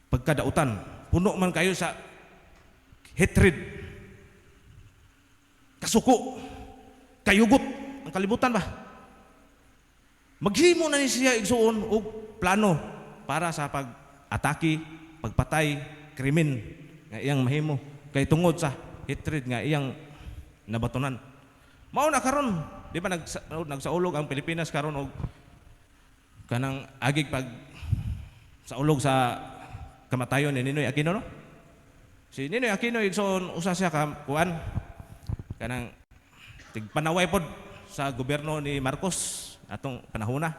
Speaker 2: pagkadautan, puno man kayo sa hatred, kasuko, kayugot ang kalibutan ba? Maghimo na ni siya igsoon og plano para sa pag-atake, pagpatay, krimen nga iyang mahimo kay tungod sa hatred nga iyang nabatunan. Mao na karon, di ba nagsaulog ang Pilipinas karon og kanang agig pag saulog sa kamatayon ni Ninoy Aquino, no? Si Ninoy Aquino igsoon usa siya ka kuan kanang tigpanaway pod sa gobyerno ni Marcos atong panahona.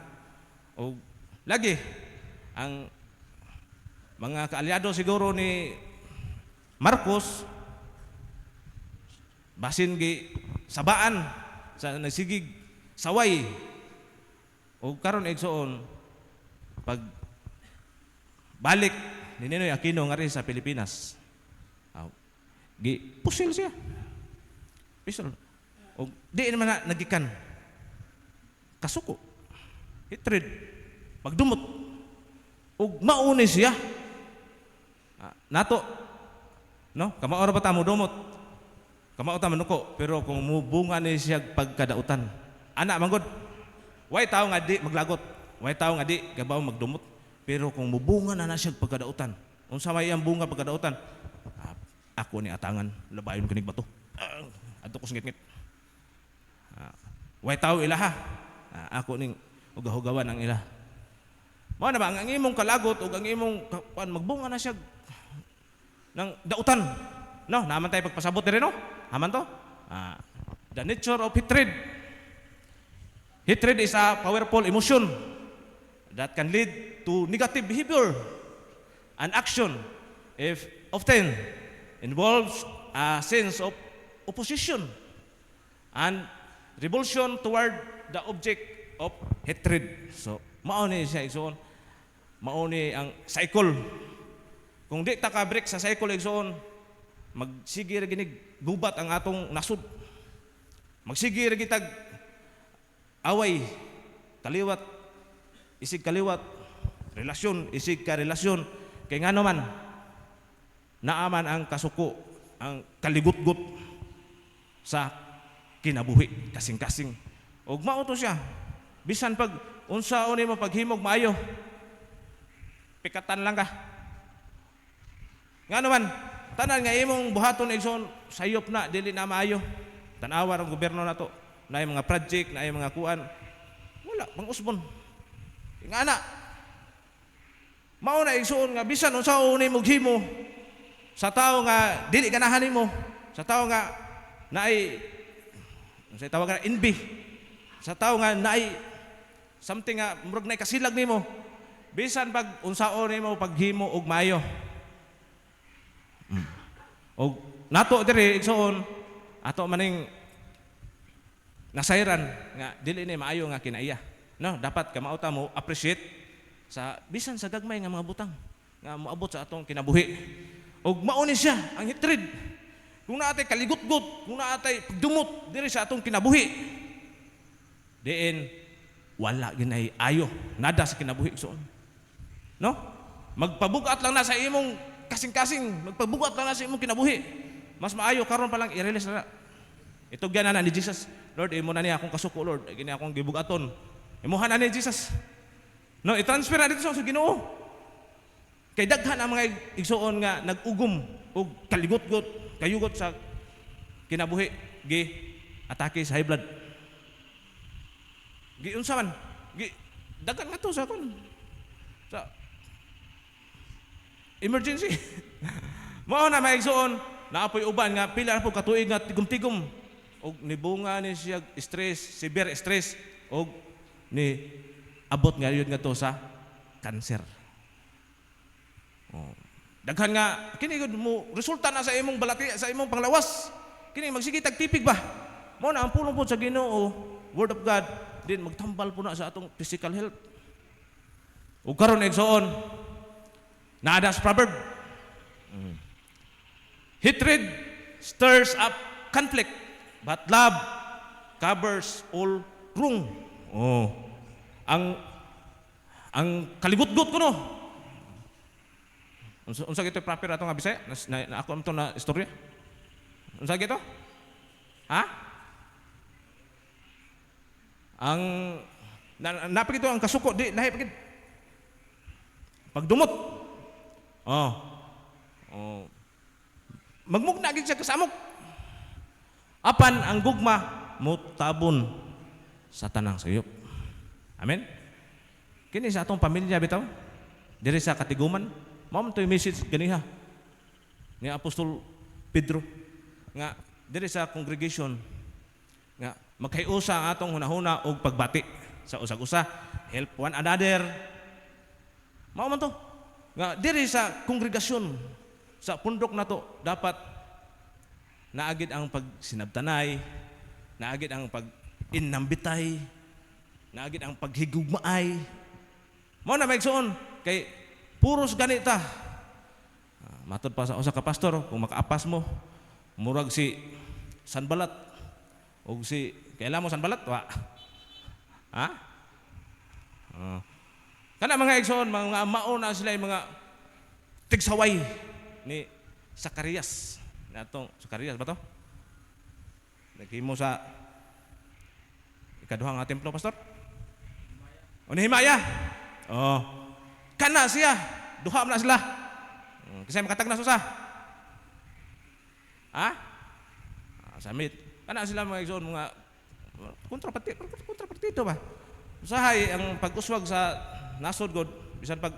Speaker 2: O lagi ang mga kaalyado siguro ni Marcos basin gi sabaan sa nagsigig saway o karon igsoon pag balik ni Ninoy Aquino nga rin sa Pilipinas gi pusil siya pusil o di naman na nagikan kasuko hatred magdumot o mauni siya nato no kamaora pa ta mo dumot kamao ta manuko, pero kung mubunga ni siya pagkadautan, ana manggod. Way tao nga di maglagot, way tao nga di gabaw magdumot, pero kung mubunga na siya pagkadautan, unsa may ang bunga pagkadautan, ako ni atangan, labayon kinig bato. Adto ko ngit-ngit. Way tao ilaha, ako ning ugahugawan ang ila. Mao na ba ang imong kalagot ug ang imong magbunga na siya ng dautan. No, naman tayo pagpasabot dire no? Haman to? The nature of hatred. Hatred is a powerful emotion that can lead to negative behavior and action if often involves a sense of opposition and revulsion toward the object of hatred. So, mauni siya igsoon. Mauni ang cycle. Kung di ta ka-break sa cycle igsoon, magsige ra ginig gubat ang atong nasud. Magsige ra gitag away, kaliwat, isig kaliwat, relasyon, isig ka relasyon. Kay ngano man, naaman ang kasuko, ang kaligutgut sa kinabuhi, kasing-kasing. Og mao to siya. Bisan pag unsaon nimo paghimog maayo, pikatan lang ka. Ngano man, tanan nga imong buhaton igsoon sayop na dili na maayo. Tanawa ang gobyerno nato, na mga project, na mga kuan. Wala pang usbon. Ingana. Mao na igsoon nga bisan unsaon nimo himo sa tao nga dili ganahan nimo, sa tao nga naay sa tawag nga envy, sa tao nga naay something nga murag naay kasilag nimo, bisan pag unsaon nimo paghimo og maayo. Og nato diri igsoon ato maning nasayran nga dili ni maayo nga kinaiya. No, dapat ka mauta mo appreciate sa bisan sa gagmay nga mga butang nga moabot sa atong kinabuhi. Og mao ni siya ang hatred. Kung naatay kaligutgut, kung naatay pagdumot diri sa atong kinabuhi, diin wala ginay ayo nada sa kinabuhi igsoon. No? Magpabugat lang na sa imong kasing-kasing, magpabugat lang na sa imong kinabuhi. Mas maayo karon pa lang i-release na. Ito gyan na ni Jesus. Lord, imo na niya akong kasuko, Lord. Gini akong gibugaton. Imuha na ni Jesus. No, i-transfer na dito sa Ginoo. Kay daghan ang mga igsoon nga nag-ugom og kaligutgot, kayugot sa kinabuhi, gi atake sa high blood. Gi unsa man? Gi daghan nga to sa kon. Sa emergency. Mao na maigsoon, naapoy uban nga pila na po katuig nga tigom-tigom og nibunga ni siya stress, severe stress og ni abot nga yun nga to sa cancer. Oh. Daghan nga kini gud mo resulta na sa imong balati, sa imong panglawas. Kini magsige tagtipig ba? Mao na ang pulong po sa Ginoo, word of God, din magtambal po na sa atong physical health. Ug karon igsoon, naada sa proverb. Hatred stirs up conflict, but love covers all wrong. Oh. Ang kaligutgut ko no. Unsa gito proper ato nga Bisaya? Na ako amto na istorya. Unsa gito? Ha? Ang napakito ang kasuko di lahi pagid. Pagdumot. Oh. Oh. Magmugna gid siya kasamok. Apan ang gugma mutabon sa tanang sayop. Amen. Kini sa atong pamilya bitaw. Diri sa Katiguman, mao man toy message ganiha ni Apostol Pedro nga diri sa congregation nga magkayusa ang atong hunahuna og pagbati sa usag-usa, help one another. Mao man to. Nga diri sa kongregasyon sa pundok nato dapat naagid ang pagsinabtanay, naagid ang pag-innambitay, naagid ang paghigugmaay. Mao na maigsoon kay puros ganita. Matod pa sa usa ka pastor, kung makaapas mo, murag si Sanbalat o si kailan mo Sanbalat wa. Ha? Kana mga igsoon, mga mauna sila yung mga tigsaway ni Zacarias. Natong Zacarias ba to? Naghimo sa ikaduhang nga templo, pastor? O Nehemiah? Oh. Kana siya, duha na sila. Kasi makatag na susa. Ha? Samit. Kana sila mga igsoon, mga kontrapartito ba? Usahay ang pag-uswag sa nasod god, bisan pag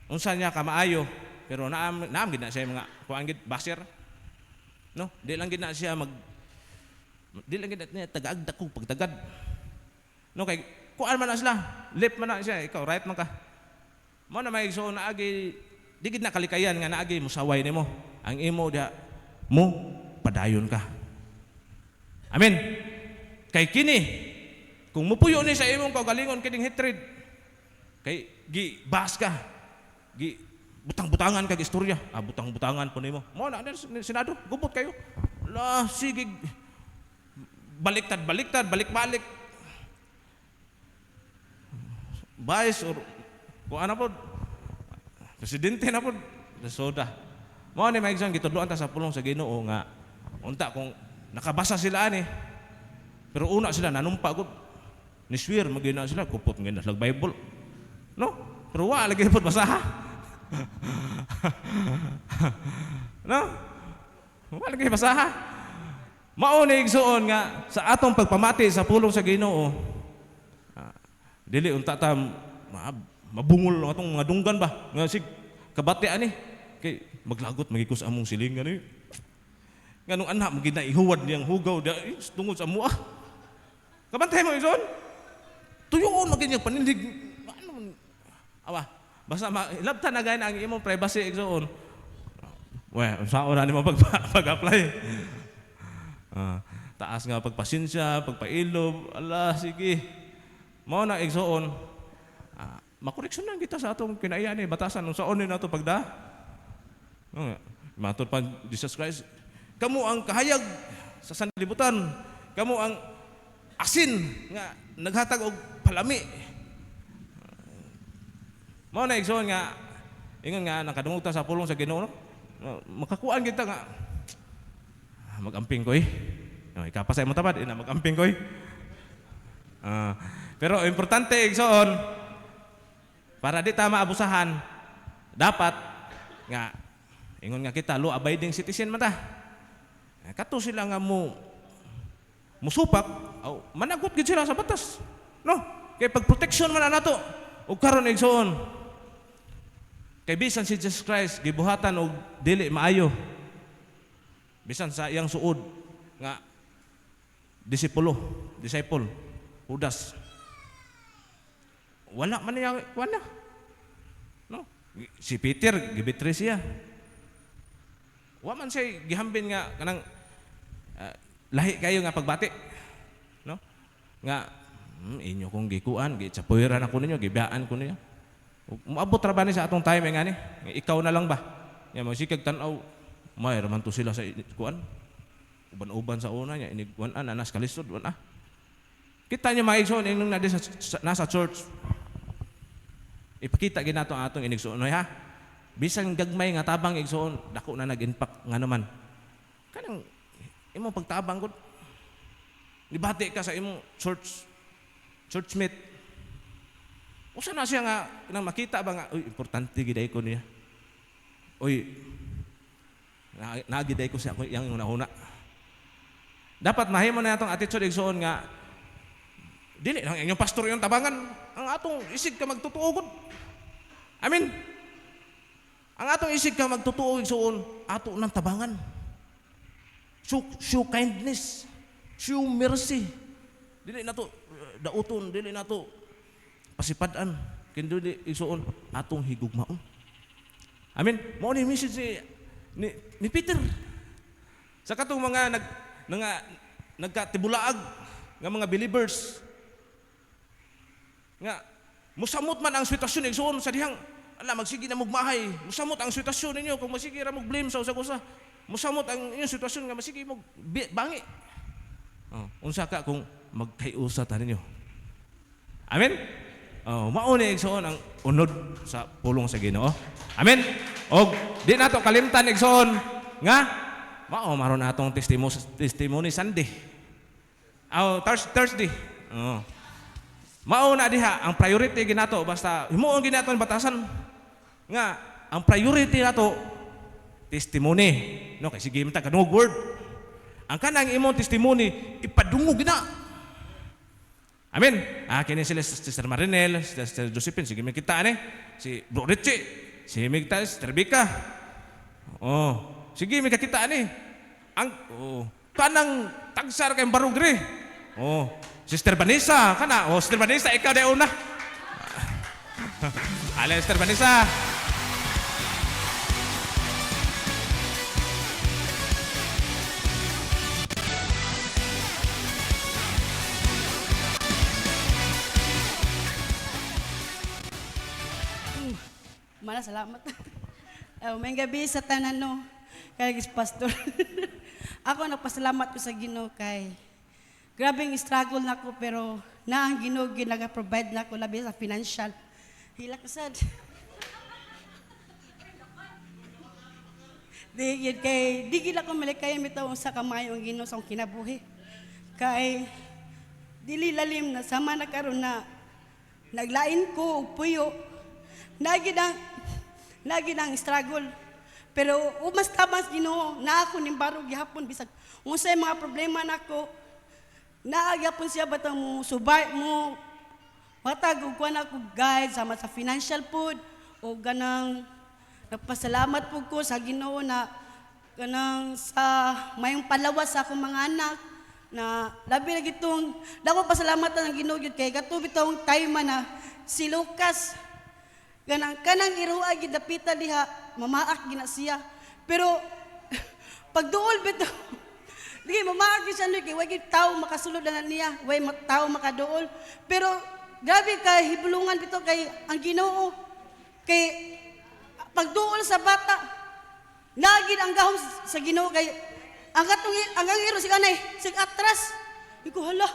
Speaker 2: unsa niya ka maayo, pero naam gid na siya mga kuan gid basir. No, di lang gina siya di lang gina niya tagag dako pagtagad. No kay kuan man na sila, left man na siya, ikaw right man ka. Mao na may igsoon na agi di gid na kalikayan nga naagi musaway nimo. Ang imo diha mo padayon ka. Amen. Kay kini kung mupuyo ni sa imong kaugalingon kining hatred, kay gi bas ka, gi butang-butangan kag istorya, butang-butangan po nimo. Mo na Senado, gubot kayo. La sige baliktad, balik-balik. Vice or kung ano po, presidente na po, soda. Mo ni maigsoon gitudloan ta sa pulong sa Ginoo nga unta kung nakabasa sila ani. Pero una sila nanumpa gud. Ni swear magina sila kupot ngin sa Bible. No? Pero wa lagi pod basaha. No? Wa lagi basaha. Mao ni igsoon nga sa atong pagpamati sa pulong sa Ginoo. Dili unta ta mabungol atong mga dunggan ba nga sig kabati ani kay maglagot magikus among silingan ni. Nganong anak mo gina ihuwad niyang hugaw tungod sa mua. Kabantay mo igsoon. Tuyoon maging panindig. Ano? Awa, basta ilabtan na gayna ang imong privacy igsoon. Well, saan na nimo pag-apply? Taas nga pagpasensya, pagpailob, ala sige. Mao na igsoon. Makoreksyonan kita sa atong kinaiya ni batasan unsa on ni nato pagda. Matod pa Jesus Christ. Kamu ang kahayag sa sanlibutan. Kamu ang asin nga naghatag og palami. Mao na igsoon nga ingon nga nakadungog sa pulong sa Ginoo. Makakuan kita nga mag-amping koy. Ikapasay mo tabad ina mag-amping koy. Pero importante igsoon para di ta maabusahan dapat nga ingon nga kita law abiding citizen man ta. Kato sila nga musupak managot gid sila sa batas. No? Kay pag protection man nato ug karon igsoon. Kay bisan si Jesus Christ gibuhatan og dili maayo. Bisan sa iyang suod nga disciple Judas. Wala man niya wala. No? Si Peter gibitray siya. Wa man siya gihambin nga kanang lahi kayo nga pagbati. No? Nga inyo kong gikuan, gitsapuiran ako ninyo, gibiyaan ko ninyo. Moabot ra ba ni sa atong time nga ni? Ikaw na lang ba? Nga masikag tan-aw, may raman to sila sa kuan. Uban-uban sa una niya, iniguan anas kalisod wan Kita niyo maigsoon inong nasa church. Ipakita ginato ang atong inigsoon ha. Bisan gagmay nga tabang igsoon, dako na nag-impact nga naman. Kanang imong pagtabang gud. Libati ka sa imong churchmate. Usa na siya nga nang makita ba nga, uy, importante giday ko niya. Uy, nagiday ko siya ako yang una-una. Dapat mahimo na atong attitude igsoon nga dili lang inyong pastor yung tabangan, ang atong isig ka magtutuo gud. Amen. Ang atong isig ka magtutuo igsoon, ato nang tabangan. Show kindness, show mercy. Dili na to dauton, dili na to pasipadan, kundi igsoon atong higugmaon. Amen. Mao ni message ni Peter. Sa katong mga nagkatibulaag nga mga believers nga musamot man ang sitwasyon igsoon sa dihang ala magsige na mugmahay. Musamot ang sitwasyon ninyo kung masige ra mog blame sa usa-usa. Musamot ang inyong sitwasyon nga masige mog bangi. Unsa ka kung magkayusa ta ninyo. Amen. Mao ni igsoon ang unod sa pulong sa Ginoo. Amen. Og di nato kalimtan igsoon nga mao maron atong testimony Sunday. Thursday. Mao na diha ang priority ginato basta himuon ginato ang batasan nga ang priority nato testimony. No kay sige man ta kanug word. Ang kanang imong testimony ipadungog gina. Amen. Kini sila Sister Marinel, Sister Josephine, sige man kita ani. Si Bro Richie, si Migtas, Terbika. Sige man kita ani. kanang tagsar kay barog diri. Oh, Sister Vanessa, kana. Oh, Sister Vanessa, ikaw na una. Ale, Sister Vanessa.
Speaker 6: Mala, salamat. May gabi sa tanan no, kay pastor. Ako nagpasalamat ko sa Ginoo kay grabing struggle na ko pero na ang Ginoo ginaga-provide na ko labi sa financial. Hila ka sad. Di kay di gila ko malikay bitaw sa kamay ang Ginoo sa akong kinabuhi. Kay dili lalim na sama na karon na naglain ko og puyo. Lagi nang struggle. Pero umas tabas Ginoo na ako nimbaro gihapon bisag unsay mga problema nako. Naagyapon siya batang mo subay mo matag og kuan ako guide sama sa financial food o ganang nagpasalamat pud ko sa Ginoo na ganang sa mayong palawas sa akong mga anak na labi na gitong dako pasalamatan ang Ginoo gyud kay kato bitong time na si Lucas kanang iruwa gid dapita diha mamaak gina siya pero pagduol bitaw di mamaak gid siya kay wa gid tawo makasulod na niya way tawo makaduol pero grabe kay hibulungan bitaw kay ang Ginoo kay pagduol sa bata lagi ang gahom sa Ginoo kay ang iro sig anay sig atras iko hala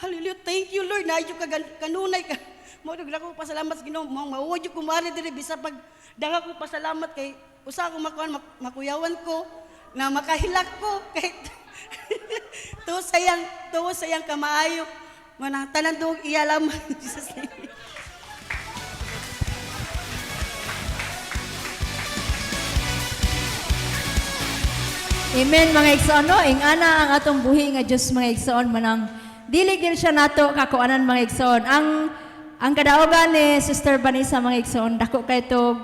Speaker 6: hallelujah thank you Lord na ka kanunay ka mo dagko pasalamat sa Ginoo mauwad ko mari diri bisa pag daga ko pasalamat kay usa ko makuyawan ko na makahilak ko kay to sayang kamaayo manang tanan dog iyalam Jesus name.
Speaker 7: Amen mga igsoon no, ing ana ang atong buhi nga Dios mga igsoon manang dili gyud siya nato kakuanan mga igsoon. Ang kadaogan ni Sister Vanessa mga igsoon dako kay tog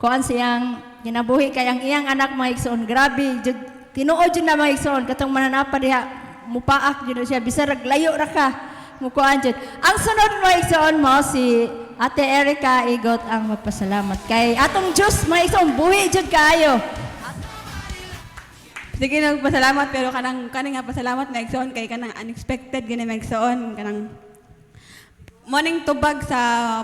Speaker 7: kuan siyang ginabuhi kay ang iyang anak mga igsoon grabe jud tinuod jud na mga igsoon katong mananapa diha mupaak jud siya bisag layo ra ka mukuan jud. Ang sunod mga igsoon mo si Ate Erica Igot ang magpasalamat kay atong Dios mga igsoon buhi jud kaayo.
Speaker 8: Sige nagpasalamat pero kanang nga pasalamat na igsoon kay kanang unexpected gani magsoon kanang morning tubag sa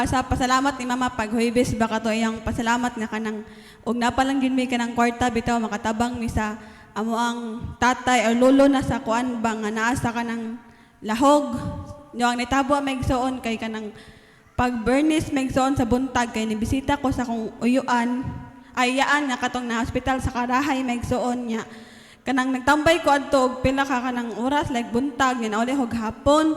Speaker 8: sa pasalamat ni Mama pag Huwebes baka to iyang pasalamat nga kanang og napalang gyud mi kanang kwarta bitaw makatabang mi sa amo ang tatay o lolo na sa kuan ba nga naa sa kanang lahog nyo ang nitabo magsoon kay kanang pag Bernice magsoon sa buntag kay nibisita ko sa kong uyuan ayaan nga katong na hospital sa Karahay magsoon niya kanang nagtambay ko adto og pila ka kanang oras like buntag nga nauli og hapon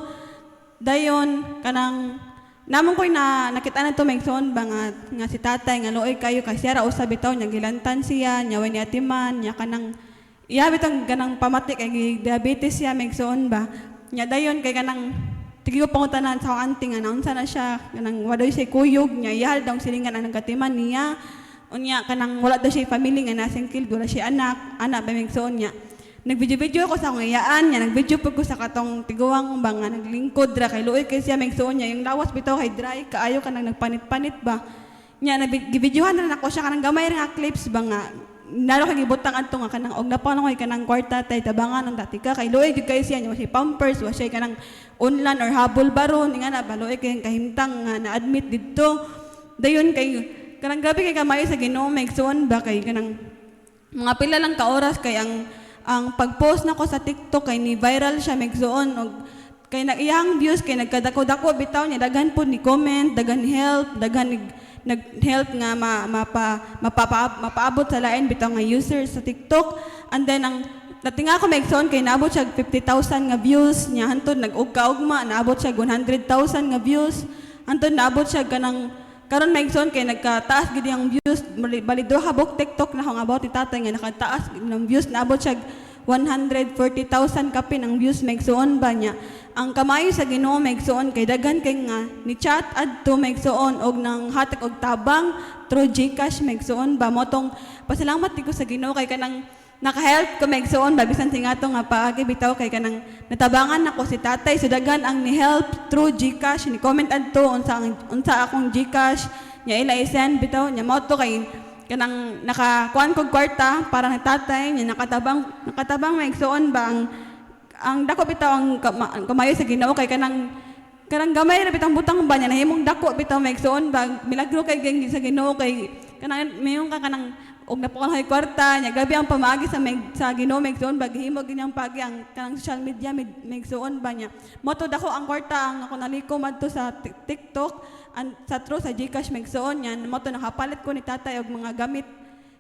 Speaker 8: dayon kanang namon koy na nakita na to magsoon ba nga si tatay nga luoy kayo kay siya ra usab bitaw nya gilantan siya nya way ni atiman nya kanang iya bitang ganang pamati kay diabetes siya magsoon ba nya dayon kay kanang tigiyo pangutanan sa auntie nga naunsa na siya kanang wadoy siya kuyog nya iya daw silingan anang katiman niya unya kanang wala daw siya family nga nasingkil wala siya anak ba magsoon nya nagvideo-video ako sa akong iyaan niya, nagvideo po ko sa katong tiguang ba nga naglingkod ra kay luoy kay siya magsuon niya yung lawas bitaw kay dry kaayo kanang nagpanit-panit ba niya nagvidyohan na ako siya kanang gamay ra clips ba nga nalo kay gibutang adto nga kanang og napaw koy kanang kwarta tay tabangan ng dati ka kay luoy gid kay siya niya si pampers wa siya kanang online or habol baron nga na ba luoy kay kahimtang nga na-admit didto dayon kay kanang gabi kay kamay sa Ginoo magsuon ba kay kanang mga pila lang ka oras kay ang pag-post nako sa TikTok kay ni viral siya magsuon og kay iyang views kay nagkadako-dako bitaw niya daghan pud ni comment daghan help daghan nag-help nga mapaabot sa lain bitaw nga users sa TikTok and then ang natinga ko magsuon kay naabot siya 50,000 nga views niya hantod nag-ugka-ugma naabot siya 100,000 nga views hantod naabot siya kanang karon magson kay nagkataas gid ang views bali do habok TikTok na nga about ti tatay nga nakataas ng views naabot siya 140,000 kapin ang views magsuon ba niya ang kamay sa Ginoo magsuon kay daghan kay nga ni chat adto magsuon og nang hatag og tabang through GCash magsuon ba motong pasalamat ko sa Ginoo kay kanang naka-help ko maigsoon babisan sing ato nga paagi bitaw kay kanang natabangan ako si tatay so daghan ang ni-help through GCash ni comment adto unsa akong GCash nya ila i-send bitaw nya mao to kay kanang nakakuan kog kwarta para ni tatay nya nakatabang maigsoon ba ang dako bitaw ang kumayo sa Ginoo kay kanang gamay ra bitang butang ba niya nahimong dako bitaw maigsoon ba milagro kay sa Ginoo kay kanang mayon ka kanang og napukan kwarta nya gabi ang pamaagi sa Ginoo maigsoon ba gihimo ginyang pagi ang kanang social media maigsoon ba niya mo to dako ang kwarta ang ako nalikom adto sa TikTok sa true sa GCash maigsoon yan mo to nakapalit ko ni tatay og mga gamit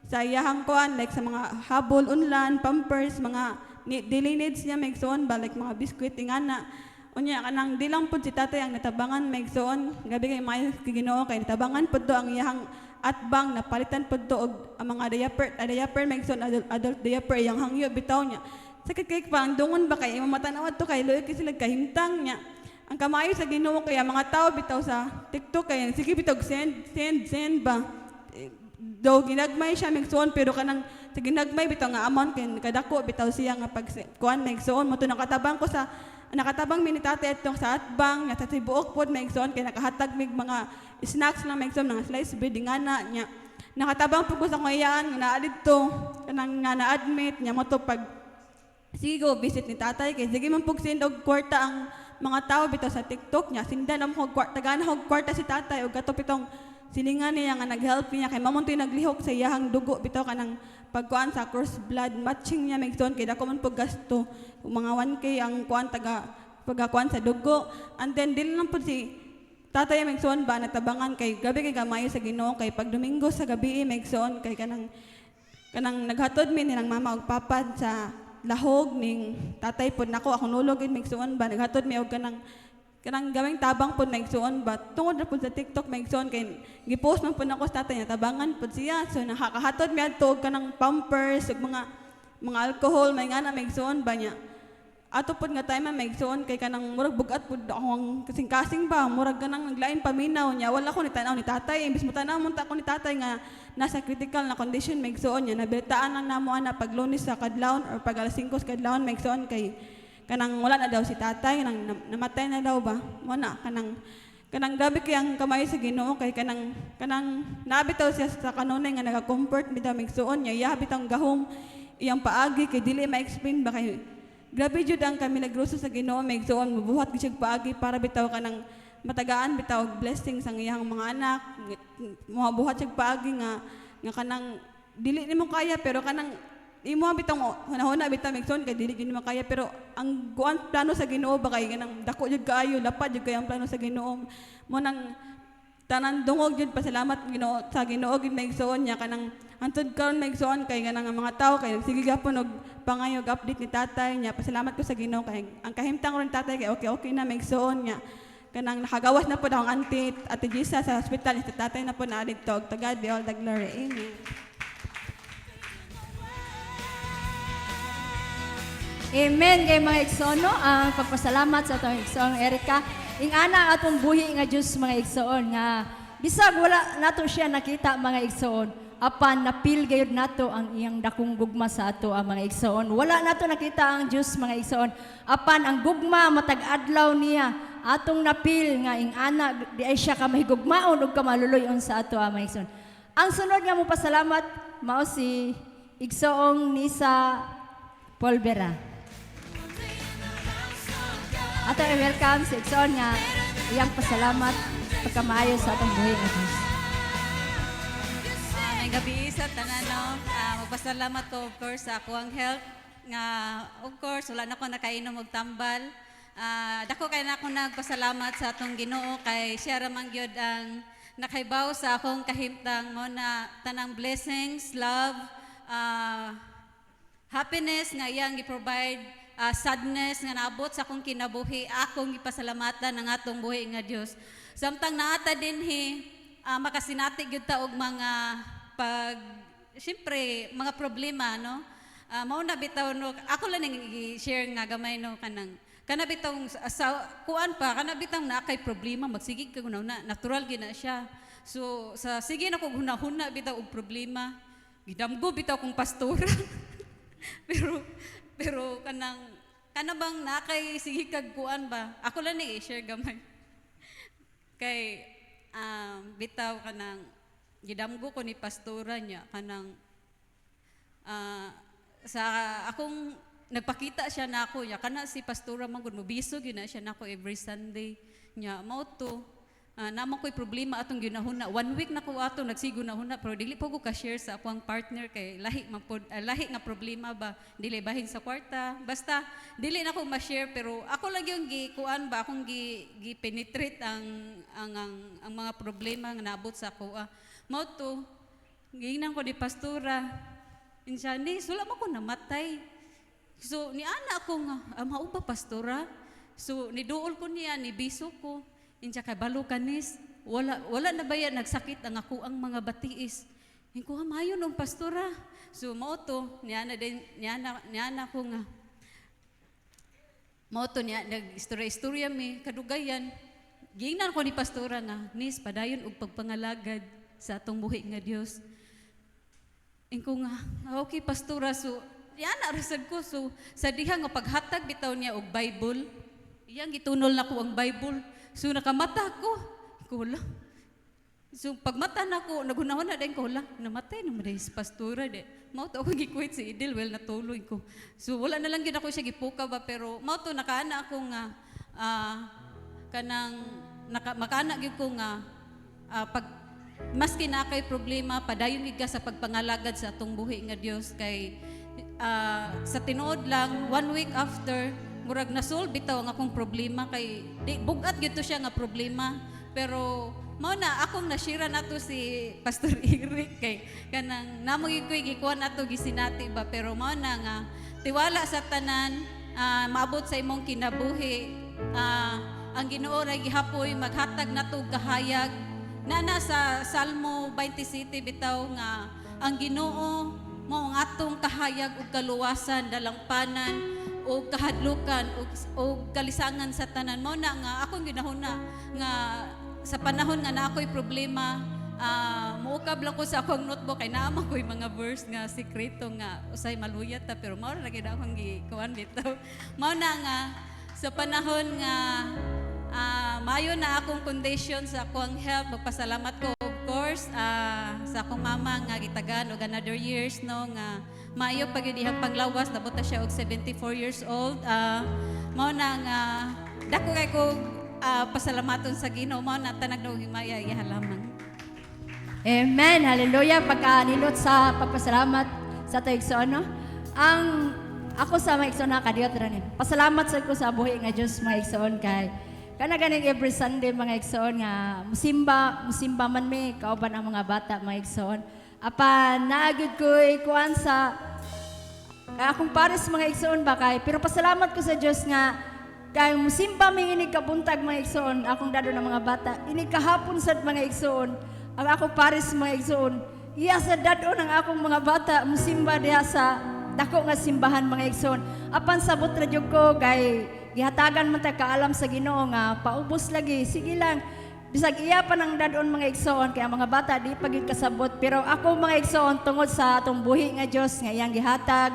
Speaker 8: sa iyahang kuan like sa mga habol unlan pampers mga daily needs niya maigsoon ba like mga biskwit ingana unya kanang di lang pud si tatay ang natabangan maigsoon gabi kay maayo kay Ginoo kay natabangan pud to ang iyahang atbang napalitan pud to og ang mga diaper maigsoon adult diaper yang hangyo bitaw niya sakit kay pang dungon ba kay matanawad to kay loy kay sila kahimtang niya ang kamayo sa Ginoo kay mga tao bitaw sa TikTok kay sige bitaw send ba daw ginagmay siya maigsoon pero kanang sa ginagmay bitaw nga amount kay kadako bitaw siya nga pag kuan maigsoon mo to nakatabang minitate itong sa atbang nga sa tibuok pod maigsoon kay nakahatag mig mga snacks lang maigsoon mga slice bread ingana nya nakatabang pud ko sa kuyaan nga naa didto kanang nga na-admit nya mo to pag sige go visit ni tatay kay sige man pug send og kwarta ang mga tao bitaw sa TikTok nya sindan am og kwarta gana og kwarta si tatay og gato pitong silingan niya nga nag-help niya kay mamontoy naglihok sa iyahang dugo bitaw kanang pagkuan sa cross blood matching niya maigsoon kay dako man pug gasto mga 1K ang kuan pagakuan sa dugo and then dili lang pud si tatay maigsoon ba natabangan kay gabi kay gamayo sa Ginoo kay pag Domingo sa gabi maigsoon kay kanang naghatod mi nilang mama og papa sa lahog ning tatay pod nako ako nulog gid maigsoon ba naghatod mi og kanang gamay tabang pod maigsoon ba tungod na pod sa TikTok maigsoon kay gipost man pod nako sa tatay niya tabangan pod siya so nakakahatod mi adto og kanang pampers ug mga alcohol may ngana maigsoon ba niya ato pod nga time maigsoon kay kanang murag bugat pod akong kasing-kasing ba murag ganang naglain paminaw niya wala ko ni tanaw ni tatay imbis mo tanaw mo ta ko ni tatay nga nasa critical na condition maigsoon niya nabilitaan lang namo ana pag Lunes sa kadlawon or pag alas 5 sa kadlawon maigsoon kay kanang wala na daw si tatay kanang namatay na daw ba mo na kanang gabi kay ang kamay sa Ginoo kay kanang nabitaw siya sa kanunay nga naga-comfort bitaw maigsoon niya iya bitaw gahom iyang paagi kay dili ma-explain ba kay grabe jud ang kami nagroso sa Ginoo maigsoon mabuhat gyud siya paagi para bitaw kanang matagaan bitaw blessings ang iyang mga anak mabuhat siya paagi nga kanang dili nimo kaya pero kanang imo bitong hunahuna bitaw maigsoon kay dili gyud mo kaya pero ang guan plano sa Ginoo ba kay kanang dako jud kaayo lapad jud kay ang plano sa Ginoo mo nang tanan dungog jud pasalamat Ginoo sa Ginoo gid maigsoon nya kanang antud karon maigsoon kay kanang mga tao kay sige gapon og pangayog update ni tatay nya pasalamat ko sa Ginoo kay ang kahimtang ron tatay kay okay na maigsoon nya kanang nakagawas na po daw ang auntie Ate Gisa sa hospital si tatay na po na dito to God be all the glory amen.
Speaker 7: Amen kay mga igsoon no ang pagpasalamat sa atong igsoon Erica ing ana atong buhi nga Dios mga igsoon nga bisag wala nato siya nakita mga igsoon apan napil gayud nato ang iyang dakong gugma sa ato ang mga igsoon wala nato nakita ang Dios mga igsoon apan ang gugma matag adlaw niya atong napil nga ing ana di ay siya ka mahigugmaon ug kamaluloy-on sa ato ang mga igsoon ang sunod nga mo pasalamat mao si igsoong Nisa Polvera. Ato i-welcome si Igsoon nga iyang pasalamat pagkamaayo sa atong buhay nga Diyos.
Speaker 9: May gabi sa tanan no. Magpasalamat ko of course sa akong health nga of course wala na ko nakainom og tambal. Dako kay na ako nagpasalamat sa atong Ginoo kay siya ra man gyud ang nakaibaw sa akong kahimtang mo na tanang blessings, love, happiness nga iyang gi-provide. Sadness nga naabot sa akong kinabuhi, akong ipasalamatan ng atong buhi nga Dios. Samtang naata dinhi, makasinati gyud ta og mga siyempre mga problema no. Mao na bitaw no, ako lang nang i-share nga gamay no kana bitaw sa kuan pa kana bitaw na kay problema magsigig ka na natural gyud na siya. So sa sige na ko hunahuna bitaw og problema. Gidamgo bitaw kong pastora. pero kanabang nakay sige kag kuan ba? Ako lang ni share gamay. Kay bitaw kanang gidamgo ko ni pastora niya kanang sa akong nagpakita siya nako niya kana si pastora man gud mobisog yun na siya nako every Sunday niya mao to naman ko'y problema atong ginahuna 1 week na ko ato nagsigo na huna pero dili po ko ka-share sa akong partner kay lahi nga problema ba dili bahin sa kwarta basta dili na ko ma-share pero ako lang yung gikuan ba akong gi-penetrate ang mga problema nga naabot sa ako mao to gingnan ko ni pastora insya ni sula mo ko namatay so ni ana ako nga mao ba pastora so niduol ko niya ni biso ko insya kay balo kanis wala na ba yan nagsakit ang ako ang mga batiis ko mayon ang pastora so mao to niana ko nga mao to niya nag-istorya mi kadugayan gingnan ko ni pastora nga nis padayon og pagpangalagad sa atong buhi nga Dios ko nga okay pastora so yana rasad ko so sa diha nga paghatag bitaw niya og Bible iyang gitunol na ko ang Bible so nakamata ko lang so pagmata na ko naghunahon na din ko lang namatay naman dahil si pastora de mao to ako gikwit si Idil well natuloy ko so wala na lang gid ako siya gipuka ba pero mao to nakaana ako nga kanang makaana gyud ko nga pag maski na kay problema padayon gid ka sa pagpangalagad sa atong buhi nga Dios kay sa tinuod lang 1 week after murag na-solve bitaw ang akong problema kay di bugat gyud to siya nga problema pero mao na akong nashira nato si Pastor Eric kay kanang namoy koy gikuan ato gisinati ba pero mao na nga tiwala sa tanan maabot sa imong kinabuhi ang Ginoo ra gihapoy maghatag nato kahayag nana sa Salmo 27 bitaw nga ang Ginoo mao ang atong kahayag ug kaluwasan dalangpanan o kahadlukan o kalisangan sa tanan mo na nga akong ginahuna nga sa panahon nga na ako'y problema muukab lang ko sa akong notebook kay naama ko'y mga verse nga sikreto nga usay maluyat ta pero mao ra gyud akong gikuan bitaw mao na nga sa panahon nga mayo na akong condition sa akong health magpasalamat ko of course sa akong mama nga gitagan og another years no nga maayo pag dihang panglawas nabuta siya og 74 years old mao na nga dako kay ko pasalamaton sa Ginoo mao na tanag daw himaya ihalaman.
Speaker 7: Amen. Hallelujah. Pagkanilot sa pagpasalamat sa taigsoon no. Ang ako sa mga igsoon nakadiyot ra ni. Pasalamat sa ko sa buhi nga Dios mga igsoon kay kana ganing every Sunday mga igsoon nga musimba man mi kauban ang mga bata mga igsoon. Apan naagid ko'y kuan sa akong pares mga igsoon ba kay pero pasalamat ko sa Dios nga kay musimba may inig kabuntag mga igsoon akong dado ng mga bata inig kahapon sad mga igsoon ang akong pares mga igsoon iya sa dado ng akong mga bata musimba diha sa dako nga simbahan mga igsoon apan sabot ra jud ko kay gihatagan man ta kaalam sa Ginoo nga paubos lagi sige lang bisag iya pa ng dadon mga igsoon kaya mga bata di pagid kasabot pero ako mga igsoon tungod sa atong buhi nga Dios nga iyang gihatag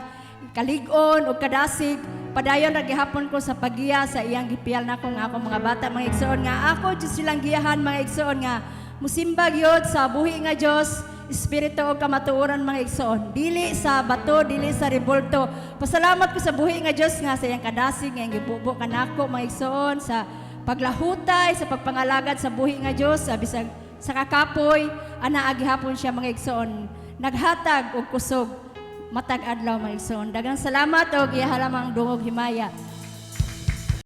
Speaker 7: kalig-on ug kadasig padayon ra gihapon ko sa pagiya sa iyang gipiyal nako nga ako mga bata mga igsoon nga ako Dios silang giyahan mga igsoon nga musimba gyud sa buhi nga Dios espiritu o kamatuoran mga igsoon dili sa bato dili sa rebolto pasalamat ko sa buhi nga Dios nga sa iyang kadasig nga iyang gibubo kanako mga igsoon sa paglahutay sa pagpangalagad sa buhi nga Dios bisag sa kakapoy ana agihapon siya mga igsoon naghatag og kusog matag adlaw mga igsoon daghang salamat og ihalamang dungog himaya